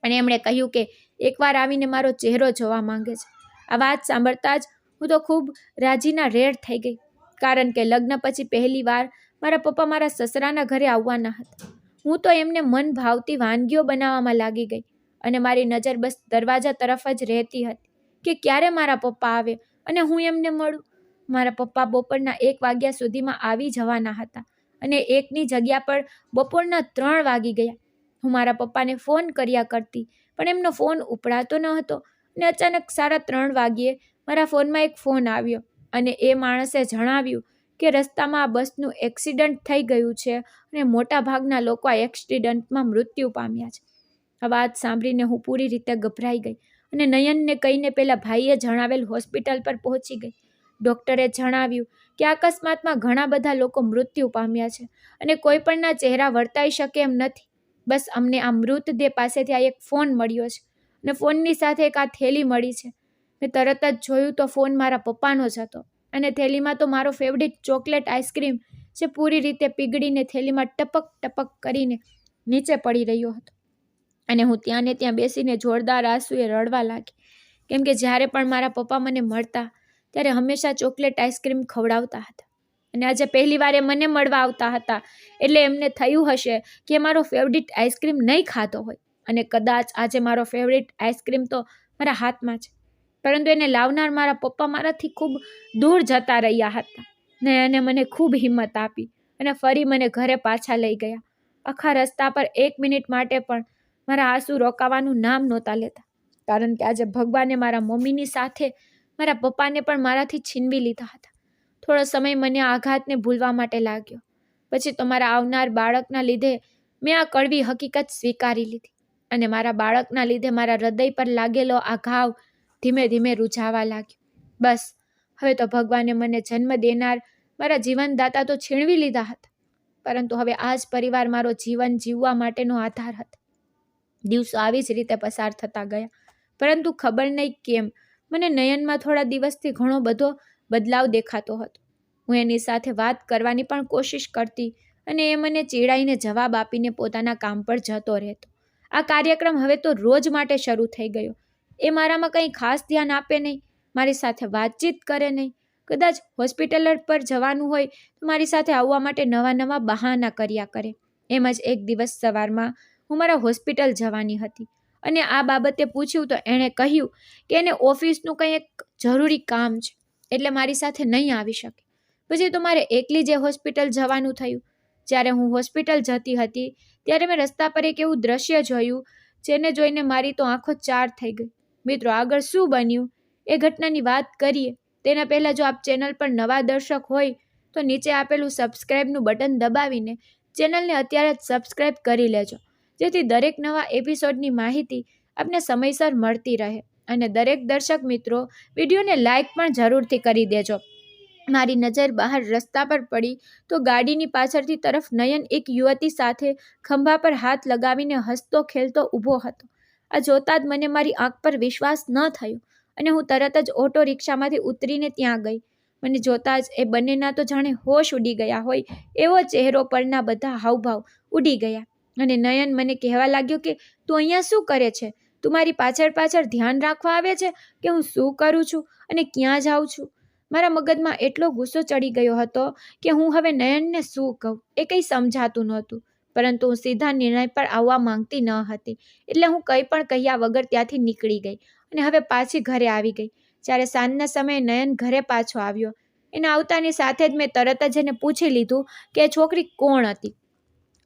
અને એમણે કહ્યું કે એકવાર આવીને મારો ચહેરો જોવા માંગે છે. આ વાત સાંભળતા જ હું તો ખૂબ રાજીના રેડ થઈ ગઈ, કારણ કે લગ્ન પછી પહેલી વાર મારા પપ્પા મારા સસરાના ઘરે આવવાના હતા. હું તો એમને મન ભાવતી વાનગીઓ બનાવવામાં લાગી ગઈ અને મારી નજર બસ દરવાજા તરફ જ રહેતી હતી કે ક્યારે મારા પપ્પા આવે અને હું એમને મળું. મારા પપ્પા બપોરના 1 વાગ્યા સુધીમાં આવી જવાના હતા અને 1ની જગ્યા પર બપોરના 3 વાગી ગયા. હું મારા પપ્પાને ફોન કર્યા કરતી પણ એમનો ફોન ઉપડાતો ન હતો અને અચાનક 3:30 વાગ્યે મારા ફોનમાં એક ફોન આવ્યો અને એ માણસે જણાવ્યું કે રસ્તામાં આ બસનું એક્સિડન્ટ થઈ ગયું છે અને મોટા ભાગના લોકો આ એક્સિડન્ટમાં મૃત્યુ પામ્યા છે. આ વાત સાંભળીને હું પૂરી રીતે ગભરાઈ ગઈ અને નયનને કહીને પેલા ભાઈએ જણાવેલ હોસ્પિટલ પર પહોંચી ગઈ. ડૉક્ટરે જણાવ્યું કે અકસ્માતમાં ઘણા બધા લોકો મૃત્યુ પામ્યા છે અને કોઈ પણના ચહેરા વર્તાઈ શકે એમ નથી. બસ અમને આ મૃતદેહ પાસેથી આ એક ફોન મળ્યો છે અને ફોનની સાથે એક આ થેલી મળી છે. મેં તરત જ જોયું તો ફોન મારા પપ્પાનો જ હતો અને થેલીમાં તો મારો ફેવરિટ ચોકલેટ આઈસ્ક્રીમ જે પૂરી રીતે પીગળીને થેલીમાં ટપક ટપક કરીને નીચે પડી રહ્યો હતો. અને હું ત્યાં ને ત્યાં બેસીને જોરદાર આંસુએ રડવા લાગી, કેમ કે જ્યારે પણ મારા પપ્પા મને મળતા ત્યારે હંમેશા ચોકલેટ આઈસ્ક્રીમ ખવડાવતા હતા અને આજે પહેલી વાર એ મને મળવા આવતા હતા એટલે એમને થયું હશે કે મારો ફેવરિટ આઈસ્ક્રીમ નહીં ખાતો હોય અને કદાચ આજે મારો ફેવરિટ આઈસ્ક્રીમ તો મારા હાથમાં છે. પરંતુ એને લાવનાર મારા પપ્પા મારાથી ખૂબ દૂર જતા રહ્યા હતા ને એને મને ખૂબ હિંમત આપી અને ફરી મને ઘરે પાછા લઈ ગયા. આખા રસ્તા પર 1 મિનિટ માટે પણ મારા આંસુ રોકાવાનું નામ નહોતા લેતા, કારણ કે આજે ભગવાને મારા મમ્મીની સાથે મારા પપ્પાને પણ મારાથી છીનવી લીધા હતા. થોડો સમય મને આ આઘાતને ભૂલવા માટે લાગ્યો. પછી તો મારા આવનાર બાળકના લીધે મેં આ કડવી હકીકત સ્વીકારી લીધી અને મારા બાળકના લીધે મારા હૃદય પર લાગેલો આ ઘાવ ધીમે ધીમે રૂઝાવા લાગ્યો. બસ હવે તો ભગવાને મને જન્મ દેનાર મારા જીવનદાતા તો છીનવી લીધા હતા, પરંતુ હવે આ જ પરિવાર મારો જીવન જીવવા માટેનો આધાર હતો. દિવસો આવી જ રીતે પસાર થતા ગયા, પરંતુ ખબર નહીં કેમ મને નયનમાં થોડા દિવસથી ઘણો બધો બદલાવ દેખાતો હતો. હું એની સાથે વાત કરવાની પણ કોશિશ કરતી અને એ મને ચીડાઈને જવાબ આપીને પોતાના કામ પર જતો રહેતો. આ કાર્યક્રમ હવે તો રોજ માટે શરૂ થઈ ગયો. એ મારામાં કંઈ ખાસ ધ્યાન આપે નહીં, મારી સાથે વાતચીત કરે નહીં. કદાચ હોસ્પિટલ પર જવાનું હોય તો મારી સાથે આવવા માટે નવા નવા બહાના કર્યા કરે. એમ જ એક દિવસ સવારમાં હું મારા હોસ્પિટલ જવાની હતી અને આ બાબતે પૂછ્યું તો એણે કહ્યું કે એને ઓફિસનું કંઈ એક જરૂરી કામ છે એટલે મારી સાથે નહીં આવી શકે. પછી તો મારે એકલી જે હોસ્પિટલ જવાનું થયું. જ્યારે હું હોસ્પિટલ જતી હતી ત્યારે મેં રસ્તા પર એક એવું દ્રશ્ય જોયું જેને જોઈને મારી તો આંખો ચાર થઈ ગઈ. મિત્રો, આગળ શું બન્યું એ ઘટનાની વાત કરીએ તેના પહેલાં જો આપ ચેનલ પર નવા દર્શક હોય તો નીચે આપેલું સબસ્ક્રાઈબનું બટન દબાવીને ચેનલને અત્યારે જ સબસ્ક્રાઈબ કરી લેજો, જેથી દરેક નવા એપિસોડની માહિતી આપને સમયસર મળતી રહે. અને દરેક દર્શક મિત્રો વિડીયોને લાઈક પણ જરૂરથી કરી દેજો. મારી નજર બહાર રસ્તા પર પડી તો ગાડીની પાછળથી તરફ નયન એક યુવતી સાથે ખંભા પર હાથ લગાવીને હસતો ખેલતો ઊભો હતો. આ જોતાં જ મને મારી આંખ પર વિશ્વાસ ન થયો અને હું તરત જ ઓટો રિક્ષામાંથી ઉતરીને ત્યાં ગઈ. મને જોતાં જ એ બંનેના તો જાણે હોશ ઉડી ગયા હોય એવો ચહેરો પરના બધા હાવભાવ ઉડી ગયા અને નયન મને કહેવા લાગ્યો કે તું અહીંયા શું કરે છે? તું મારી પાછળ પાછળ ધ્યાન રાખવા આવે છે કે હું શું કરું છું અને ક્યાં જાઉં છું? મારા મગજમાં એટલો ગુસ્સો ચડી ગયો હતો કે હું હવે નયનને શું કહું એ કંઈ સમજાતું નહોતું, પરંતુ હું સીધા નિર્ણય પર આવવા માંગતી ન હતી એટલે હું કંઈ પણ કહ્યા વગર ત્યાંથી નીકળી ગઈ અને હવે પાછી ઘરે આવી ગઈ. જ્યારે સાંજના સમયે નયન ઘરે પાછો આવ્યો. એના આવતાની સાથે જ મેં તરત જ એને પૂછી લીધું કે એ છોકરી કોણ હતી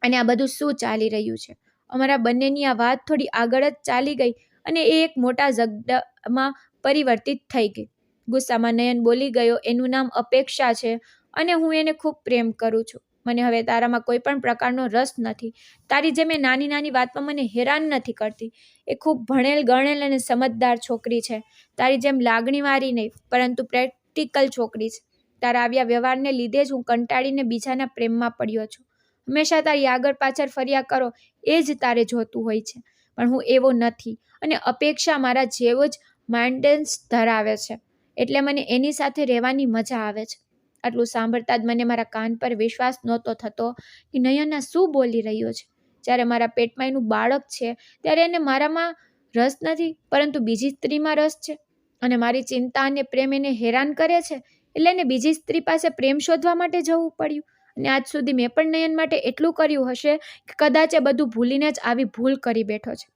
અને આ બધું શું ચાલી રહ્યું છે. અમારા બંનેની આ વાત થોડી આગળ જ ચાલી ગઈ અને એ એક મોટા ઝઘડામાં પરિવર્તિત થઈ ગઈ. ગુસ્સામાં નયન બોલી ગયો, એનું નામ અપેક્ષા છે અને હું એને ખૂબ પ્રેમ કરું છું. મને હવે તારામાં કોઈ પણ પ્રકારનો રસ નથી. તારી જેમ એ નાની નાની વાતમાં મને હેરાન નથી કરતી. એ ખૂબ ભણેલ ગણેલ અને સમજદાર છોકરી છે. તારી જેમ લાગણીવાળી નહીં, પરંતુ પ્રેક્ટિકલ છોકરી છે. તારા આવ્યા વ્યવહારને લીધે જ હું કંટાળીને બીજાના પ્રેમમાં પડ્યો છું. હંમેશા તારી આગળ પાછળ ફર્યા કરો એ જ તારે જોતું હોય છે, પણ હું એવો નથી અને અપેક્ષા મારા જેવો જ માઇન્ડેન્સ ધરાવે છે એટલે મને એની સાથે રહેવાની મજા આવે છે. આટલું સાંભળતા જ મને મારા કાન પર વિશ્વાસ નહોતો થતો કે નયના શું બોલી રહ્યો છે. જ્યારે મારા પેટમાં એનું બાળક છે ત્યારે એને મારામાં રસ નથી, પરંતુ બીજી સ્ત્રીમાં રસ છે અને મારી ચિંતા અને પ્રેમ એને હેરાન કરે છે એટલે એને બીજી સ્ત્રી પાસે પ્રેમ શોધવા માટે જવું પડ્યું. અને આજ સુધી મેં પણ નયન માટે એટલું કર્યું હશે કે કદાચ એ બધું ભૂલીને જ આવી ભૂલ કરી બેઠો છે.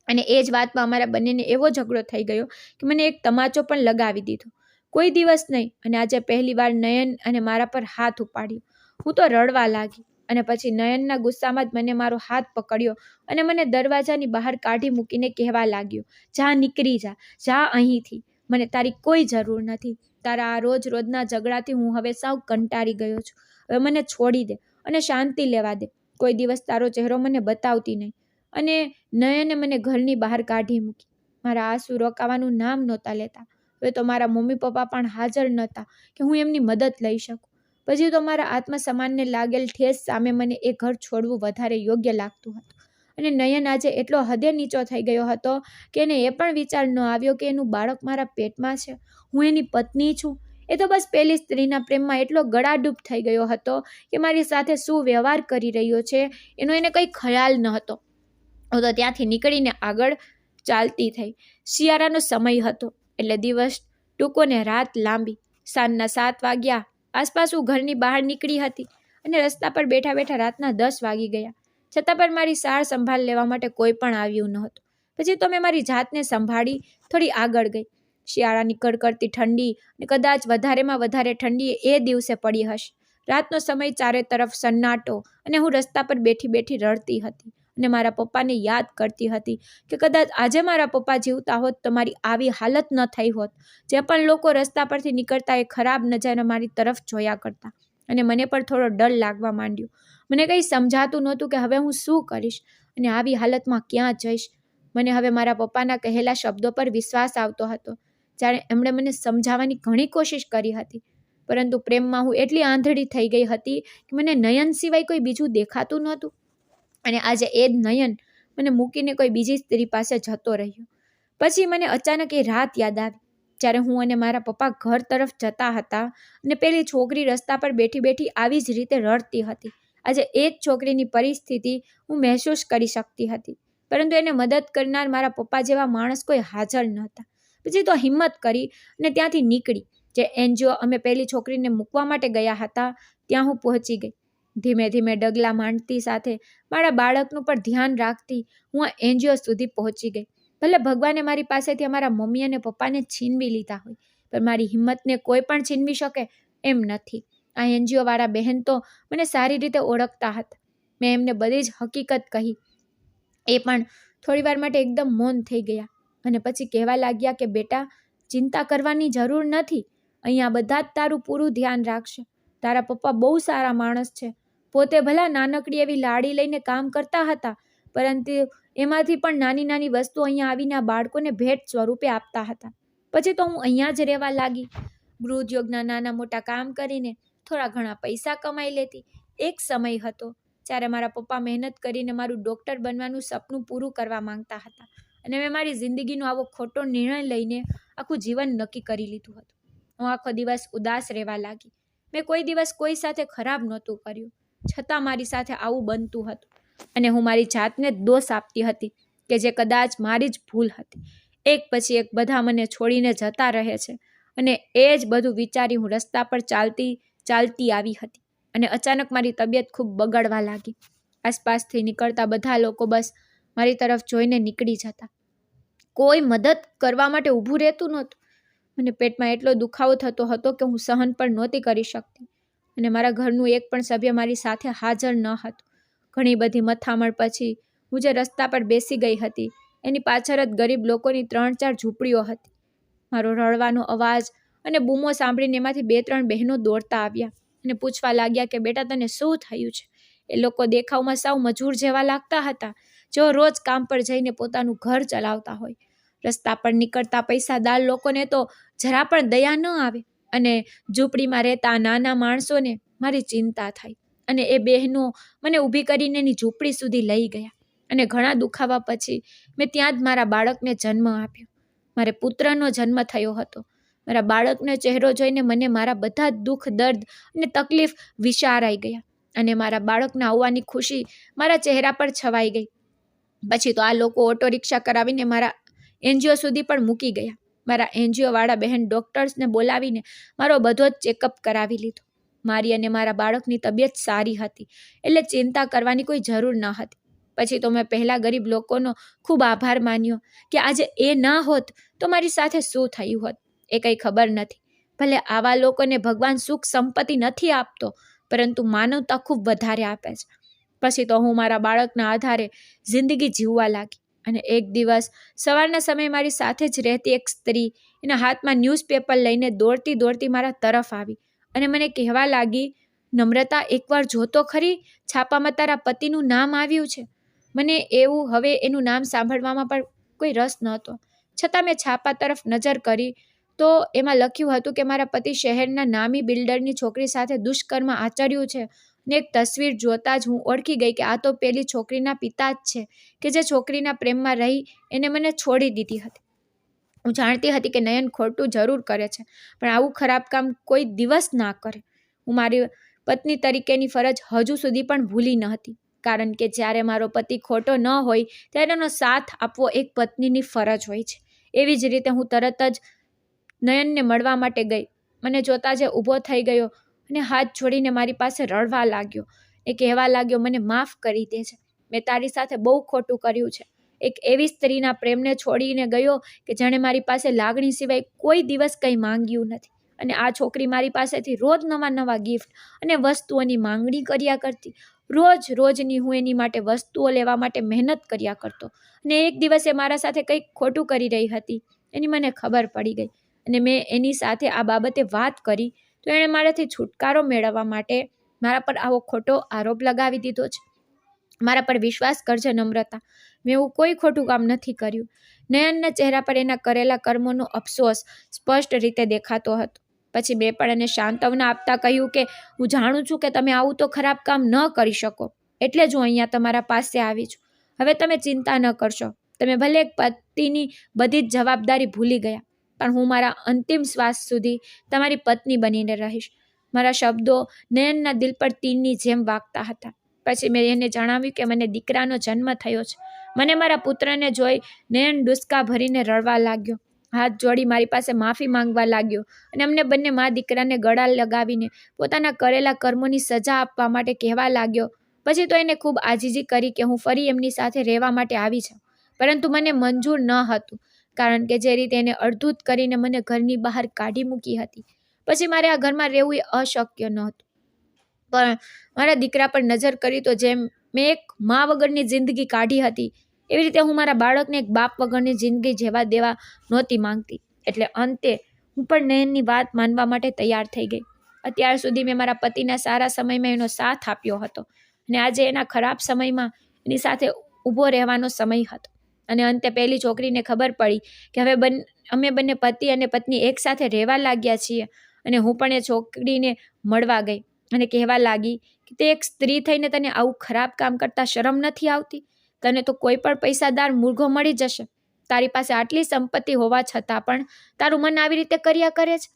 અને એ જ વાતમાં અમારા બંનેને એવો ઝઘડો થઈ ગયો કે મને એક તમાચો પણ લગાવી દીધો. કોઈ દિવસ નહીં, અને આજે પહેલી વાર નયન અને મારા પર હાથ ઉપાડ્યો. હું તો રડવા લાગી, અને પછી નયનના ગુસ્સામાં જ મને મારો હાથ પકડ્યો અને મને દરવાજાની બહાર કાઢી મૂકીને કહેવા લાગ્યો, જા નીકળી જા, જા અહીંથી, મને તારી કોઈ જરૂર નથી. તારા આ રોજ રોજના ઝઘડાથી હું હવે સાવ કંટાળી ગયો છું. હવે મને છોડી દે અને શાંતિ લેવા દે. કોઈ દિવસ તારો ચહેરો મને બતાવતી નહીં. અને નયને મને ઘરની બહાર કાઢી મૂકી. મારા આંસુ રોકાવાનું નામ નહોતા લેતા. હવે તો મારા મમ્મી પપ્પા પણ હાજર નહોતા કે હું એમની મદદ લઈ શકું. પછી તો મારા આત્મસન્માનને લાગેલ ઠેસ સામે મને એ ઘર છોડવું વધારે યોગ્ય લાગતું હતું. અને નયન આજે એટલો હદે નીચો થઈ ગયો હતો કે એને એ પણ વિચાર ન આવ્યો કે એનું બાળક મારા પેટમાં છે, હું એની પત્ની છું. એ તો બસ પેલી સ્ત્રીના પ્રેમમાં એટલો ગળાડૂબ થઈ ગયો હતો કે મારી સાથે શું વ્યવહાર કરી રહ્યો છે એનો એને કંઈ ખ્યાલ ન હતો. હું તો ત્યાંથી નીકળીને આગળ ચાલતી થઈ. શિયાળાનો સમય હતો એટલે દિવસ ટૂંકો ને રાત લાંબી. સાંજના 7 વાગ્યા આસપાસ હું ઘરની બહાર નીકળી હતી અને રસ્તા પર બેઠા બેઠા રાતના 10 વાગી ગયા. છતાં પણ મારી સાર સંભાળ લેવા માટે કોઈ પણ આવ્યું નહોતું. પછી તો મેં મારી જાતને સંભાળી થોડી આગળ ગઈ. શિયાળાની કડકડતી ઠંડી અને કદાચ વધારેમાં વધારે ઠંડી એ દિવસે પડી હશે. રાતનો સમય, ચારે તરફ સન્નાટો, અને હું રસ્તા પર બેઠી બેઠી રડતી હતી અને મારા પપ્પાને યાદ કરતી હતી કે કદાચ આજે મારા પપ્પા જીવતા હોત તો મારી આવી હાલત ન થઈ હોત. જે પણ લોકો રસ્તા પરથી નીકળતા એ ખરાબ નજરે મારી તરફ જોયા કરતા. અને મને પણ થોડો ડર લાગવા માંડ્યો. મને કંઈ સમજાતું નહોતું કે હવે હું શું કરીશ અને આવી હાલતમાં ક્યાં જઈશ. મને હવે મારા પપ્પાના કહેલા શબ્દો પર વિશ્વાસ આવતો હતો. જ્યારે એમણે મને સમજાવવાની ઘણી કોશિશ કરી હતી, પરંતુ પ્રેમમાં હું એટલી આંધળી થઈ ગઈ હતી કે મને નયન સિવાય કોઈ બીજું દેખાતું નહોતું. અને આજે એ જ નયન મને મૂકીને કોઈ બીજી સ્ત્રી પાસે જતો રહ્યો. પછી મને અચાનક એ રાત યાદ આવી જ્યારે હું અને મારા પપ્પા ઘર તરફ જતા હતા અને પેલી છોકરી રસ્તા પર બેઠી બેઠી આવી જ રીતે રડતી હતી. આજે એ જ છોકરીની પરિસ્થિતિ હું મહેસૂસ કરી શકતી હતી, પરંતુ એને મદદ કરનાર મારા પપ્પા જેવા માણસ કોઈ હાજર નહોતા. પછી તો હિંમત કરી અને ત્યાંથી નીકળી. જે એનજીઓ અમે પેલી છોકરીને મૂકવા માટે ગયા હતા ત્યાં હું પહોંચી ગઈ. ધીમે ધીમે ડગલા માંડતી સાથે મારા બાળકનું પણ ધ્યાન રાખતી હું આ એનજીઓ સુધી પહોંચી ગઈ. ભલે ભગવાને મારી પાસેથી અમારા મમ્મી અને પપ્પાને છીનવી લીધા હોય, પણ મારી હિંમતને કોઈ પણ છીનવી શકે એમ નથી. આ એનજીઓ વાળા બહેન તો મને સારી રીતે ઓળખતા હતા. મેં એમને બધી જ હકીકત કહી. એ પણ થોડી વાર માટે એકદમ મૌન થઈ ગયા અને પછી કહેવા લાગ્યા કે બેટા, ચિંતા કરવાની જરૂર નથી. અહીંયા બધા જ તારું પૂરું ધ્યાન રાખશે. તારા પપ્પા બહુ સારા માણસ છે. પોતે ભલા નાનકડી એવી લાડી લઈને કામ કરતા હતા, પરંતુ એમાંથી પણ નાની નાની વસ્તુ અહીંયા આવીને આ બાળકોને ભેટ સ્વરૂપે આપતા હતા. પછી તો હું અહીંયા જ રહેવા લાગી. ગૃહ ઉદ્યોગના નાના મોટા કામ કરીને થોડા ઘણા પૈસા કમાઈ લેતી. એક સમય હતો જ્યારે મારા પપ્પા મહેનત કરીને મારું ડૉક્ટર બનવાનું સપનું પૂરું કરવા માંગતા હતા અને મેં મારી જિંદગીનો આવો ખોટો નિર્ણય લઈને આખું જીવન નક્કી કરી લીધું હતું. હું આખો દિવસ ઉદાસ રહેવા લાગી. મેં કોઈ દિવસ કોઈ સાથે ખરાબ નહોતું કર્યું, છતાં મારી સાથે આવું બનતું હતું અને હું મારી જાતને દોષ આપતી હતી કે જે કદાચ મારી જ ભૂલ હતી. એક પછી એક બધા મને છોડીને જતા રહે છે અને એ જ બધું વિચારી હું રસ્તા પર ચાલતી આવી હતી અને અચાનક મારી તબિયત ખૂબ બગડવા લાગી. આસપાસથી નીકળતા બધા લોકો બસ મારી તરફ જોઈને નીકળી જતા. કોઈ મદદ કરવા માટે ઊભું રહેતું નહોતું. મને પેટમાં એટલો દુખાવો થતો હતો કે હું સહન પણ નહોતી કરી શકતી અને મારા ઘરનું એક પણ સભ્ય મારી સાથે હાજર ન હતું. ઘણી બધી મથામણ પછી હું જે રસ્તા પર બેસી ગઈ હતી એની પાછળ જ ગરીબ લોકોની 3-4 ઝૂંપડીઓ હતી. મારો રડવાનો અવાજ અને બૂમો સાંભળીને એમાંથી 2-3 બહેનો દોડતા આવ્યા અને પૂછવા લાગ્યા કે બેટા, તને શું થયું છે? એ લોકો દેખાવમાં સાવ મજૂર જેવા લાગતા હતા, જેઓ રોજ કામ પર જઈને પોતાનું ઘર ચલાવતા હોય. રસ્તા પર નીકળતા પૈસાદાર લોકોને તો જરા પણ દયા ન આવે અને ઝૂંપડીમાં રહેતા નાના માણસોને મારી ચિંતા થઈ અને એ બહેનો મને ઊભી કરીને એની ઝૂંપડી સુધી લઈ ગયા અને ઘણા દુખાવા પછી મેં ત્યાં જ મારા બાળકને જન્મ આપ્યો. મારે પુત્રનો જન્મ થયો હતો. મારા બાળકનો ચહેરો જોઈને મને મારા બધા જ દુઃખ, દર્દ અને તકલીફ વિસારાઈ ગયા અને મારા બાળકના આવવાની ખુશી મારા ચહેરા પર છવાઈ ગઈ. પછી તો આ લોકો ઓટો રિક્ષા કરાવીને મારા એનજીઓ સુધી પણ મૂકી ગયા. મારા એનજીઓ વાળા બહેન ડૉક્ટર્સને બોલાવીને મારો બધો જ ચેકઅપ કરાવી લીધો. મારી અને મારા બાળકની તબિયત સારી હતી, એટલે ચિંતા કરવાની કોઈ જરૂર ન હતી. પછી તો મેં પહેલા ગરીબ લોકોનો ખૂબ આભાર માન્યો કે આજે એ ના હોત તો મારી સાથે શું થયું હોત એ કંઈ ખબર નથી. ભલે આવા લોકોને ભગવાન સુખ સંપત્તિ નથી આપતો, પરંતુ માનવતા ખૂબ વધારે આપે છે. પછી તો હું મારા બાળકના આધારે જિંદગી જીવવા લાગી. અને એક દિવસ સવારના સમયે મારી સાથે જ રહેતી એક સ્ત્રી એના હાથમાં ન્યૂઝપેપર લઈને દોડતી દોડતી મારા તરફ આવી અને મને કહેવા લાગી, નમ્રતા, એકવાર જોતો ખરી, છાપામાં તારા પતિનું નામ આવ્યું છે. મને એવું હવે એનું નામ સાંભળવામાં પણ કોઈ રસ નહોતો. છતાં મેં છાપા તરફ નજર કરી તો એમાં લખ્યું હતું કે મારા પતિ શહેરના નામી બિલ્ડરની છોકરી સાથે દુષ્કર્મ આચર્યું છે. ને એક તસવીર જોતા જ હું ઓળખી ગઈ કે આ તો પેલી છોકરીના પિતા જ છે કે જે છોકરીના પ્રેમમાં રહી એને મને છોડી દીધી હતી. હું જાણતી હતી કે નયન ખોટું જરૂર કરે છે, પણ આવું ખરાબ કામ કોઈ દિવસ ના કરે. હું મારી પત્ની તરીકેની ફરજ હજુ સુધી પણ ભૂલી ન હતી, કારણ કે જ્યારે મારો પતિ ખોટો ન હોય ત્યારે એનો સાથ આપવો એક પત્નીની ફરજ હોય છે. એવી જ રીતે હું તરત જ નયનને મળવા માટે ગઈ. મને જોતા જ ઊભો થઈ ગયો અને હાથ જોડીને મારી પાસે રડવા લાગ્યો. એ કહેવા લાગ્યો, મને માફ કરી દે છે, મેં તારી સાથે બહુ ખોટું કર્યું છે. એક એવી સ્ત્રીના પ્રેમને છોડીને ગયો કે જેણે મારી પાસે લાગણી સિવાય કોઈ દિવસ કંઈ માંગ્યું નથી. અને આ છોકરી મારી પાસેથી રોજ નવા ગિફ્ટ અને વસ્તુઓની માંગણી કર્યા કરતી. રોજની હું એની માટે વસ્તુઓ લેવા માટે મહેનત કર્યા કરતો. અને એક દિવસે મારા સાથે કંઈક ખોટું કરી રહી હતી એની મને ખબર પડી ગઈ અને મેં એની સાથે આ બાબતે વાત કરી તો એણે મારાથી છુટકારો મેળવવા માટે મારા પર આવો ખોટો આરોપ લગાવી દીધો છે. મારા પર વિશ્વાસ કરજે નમ્રતા, મેં એવું કોઈ ખોટું કામ નથી કર્યું. નયનના ચહેરા પર એના કરેલા કર્મોનો અફસોસ સ્પષ્ટ રીતે દેખાતો હતો. પછી મેં પણ એને સાંત્વના આપતા કહ્યું કે હું જાણું છું કે તમે આવું તો ખરાબ કામ ન કરી શકો, એટલે જ હું અહીંયા તમારા પાસે આવી છું. હવે તમે ચિંતા ન કરશો. તમે ભલે એક પતિની બધી જ જવાબદારી ભૂલી ગયા, પણ હું મારા અંતિમ શ્વાસ સુધી તમારી પત્ની બનીને રહીશ. મારા શબ્દો નયનના દિલ પર તીરની જેમ વાગતા હતા. પછી મેં એને જણાવ્યું કે મને દીકરાનો જન્મ થયો છે. મને મારા પુત્રને જોઈ નયન ડુસકા ભરીને રડવા લાગ્યો, હાથ જોડી મારી પાસે માફી માંગવા લાગ્યો અને અમને બંને મા દીકરાને ગળા લગાવીને પોતાના કરેલા કર્મોની સજા આપવા માટે કહેવા લાગ્યો. પછી તો એને ખૂબ આજીજી કરી કે હું ફરી એમની સાથે રહેવા માટે આવી જાઉં, પરંતુ મને મંજૂર ન હતું, કારણ કે જે રીતે એને અડધૂત કરીને મને ઘરની બહાર કાઢી મૂકી હતી, પછી મારે આ ઘરમાં રહેવું એ અશક્ય નહોતું. પણ મારા દીકરા પર નજર કરી તો જેમ મેં એક મા વગરની જિંદગી કાઢી હતી, એવી રીતે હું મારા બાળકને એક બાપ વગરની જિંદગી જેવા દેવા નહોતી માંગતી. એટલે અંતે હું પણ નયનની વાત માનવા માટે તૈયાર થઈ ગઈ. અત્યાર સુધી મેં મારા પતિના સારા સમયમાં એનો સાથ આપ્યો હતો અને આજે એના ખરાબ સમયમાં એની સાથે ઊભો રહેવાનો સમય હતો. અને અંતે પહેલી છોકરીને ખબર પડી કે હવે અમે બંને પતિ અને પત્ની એકસાથે રહેવા લાગ્યા છીએ. અને હું પણ એ છોકરીને મળવા ગઈ અને કહેવા લાગી કે તે એક સ્ત્રી થઈને તને આવું ખરાબ કામ કરતા શરમ નથી આવતી? તને તો કોઈ પણ પૈસાદાર મૂર્ખો મળી જશે. તારી પાસે આટલી સંપત્તિ હોવા છતાં પણ તારું મન આવી રીતે કર્યા કરે છે.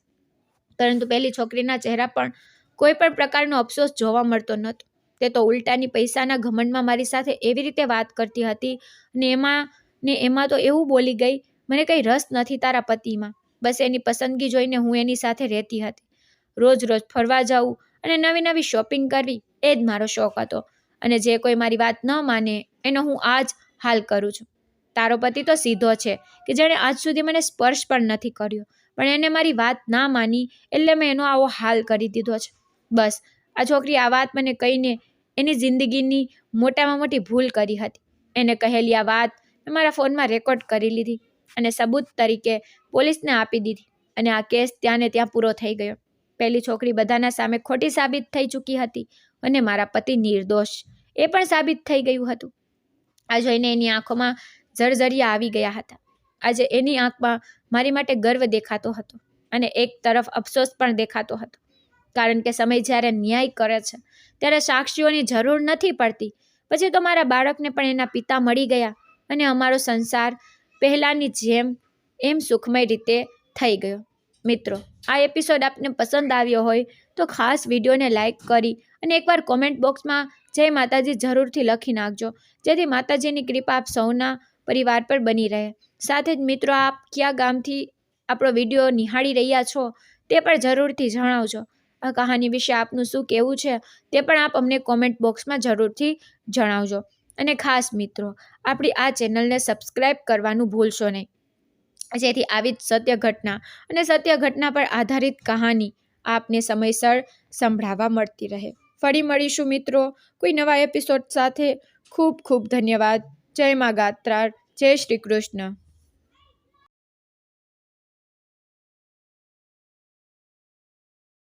પરંતુ પહેલી છોકરીના ચહેરા પર કોઈ પણ પ્રકારનો અફસોસ જોવા મળતો નહોતો. તે તો ઉલટાની પૈસાના ઘમંડમાં મારી સાથે એવી રીતે વાત કરતી હતી અને એમાં તો એવું બોલી ગઈ, મને કંઈ રસ નથી તારા પતિમાં, બસ એની પસંદગી જોઈને હું એની સાથે રહેતી હતી. રોજ ફરવા જવું અને નવી શોપિંગ કરવી એ જ મારો શોખ હતો. અને જે કોઈ મારી વાત ન માને એનો હું આ જ હાલ કરું છું. તારો પતિ તો સીધો છે કે જેણે આજ સુધી મને સ્પર્શ પણ નથી કર્યો, પણ એને મારી વાત ના માની એટલે મેં એનો આવો હાલ કરી દીધો છે. બસ આ છોકરી આ વાત મને કહીને એની જિંદગીની મોટામાં મોટી ભૂલ કરી હતી. એને કહેલી આ વાત મેં મારા ફોનમાં રેકોર્ડ કરી લીધી અને સબૂત તરીકે પોલીસને આપી દીધી અને આ કેસ ત્યાં ને ત્યાં પૂરો થઈ ગયો. પહેલી છોકરી બધાના સામે ખોટી સાબિત થઈ ચૂકી હતી અને મારા પતિ નિર્દોષ એ પણ સાબિત થઈ ગયું હતું. આ જોઈને એની આંખોમાં જળજળિયા આવી ગયા હતા. આજે એની આંખમાં મારી માટે ગર્વ દેખાતો હતો અને એક તરફ અફસોસ પણ દેખાતો હતો, કારણ કે સમય જ્યારે ન્યાય કરે છે ત્યારે સાક્ષીઓની જરૂર નથી પડતી. પછી તો મારા બાળકને પણ એના પિતા મળી ગયા અને અમારો સંસાર પહેલાંની જેમ એમ સુખમય રીતે થઈ ગયો. મિત્રો, આ એપિસોડ આપને પસંદ આવ્યો હોય તો ખાસ વિડીયોને લાઈક કરી અને એકવાર કોમેન્ટ બોક્સમાં જય માતાજી જરૂરથી લખી નાખજો, જેથી માતાજીની કૃપા આપ સૌના પરિવાર પર બની રહે. સાથે જ મિત્રો, આપ કયા ગામથી આપણો વિડીયો નિહાળી રહ્યા છો તે પણ જરૂરથી જણાવજો. આ કહાની વિશે આપનું શું કહેવું છે તે પણ આપ અમને કોમેન્ટ બોક્સમાં જરૂરથી જણાવજો. અને ખાસ મિત્રો, આપણી આ ચેનલને સબસ્ક્રાઈબ કરવાનું ભૂલશો નહીં, જેથી આવી જ સત્ય ઘટના અને સત્ય ઘટના પર આધારિત કહાની આપને સમયસર સંભળાવવા મળતી રહે. ફરી મળીશું મિત્રો કોઈ નવા એપિસોડ સાથે. ખૂબ ખૂબ ધન્યવાદ. જય મા ગાત્રા. જય શ્રી કૃષ્ણ.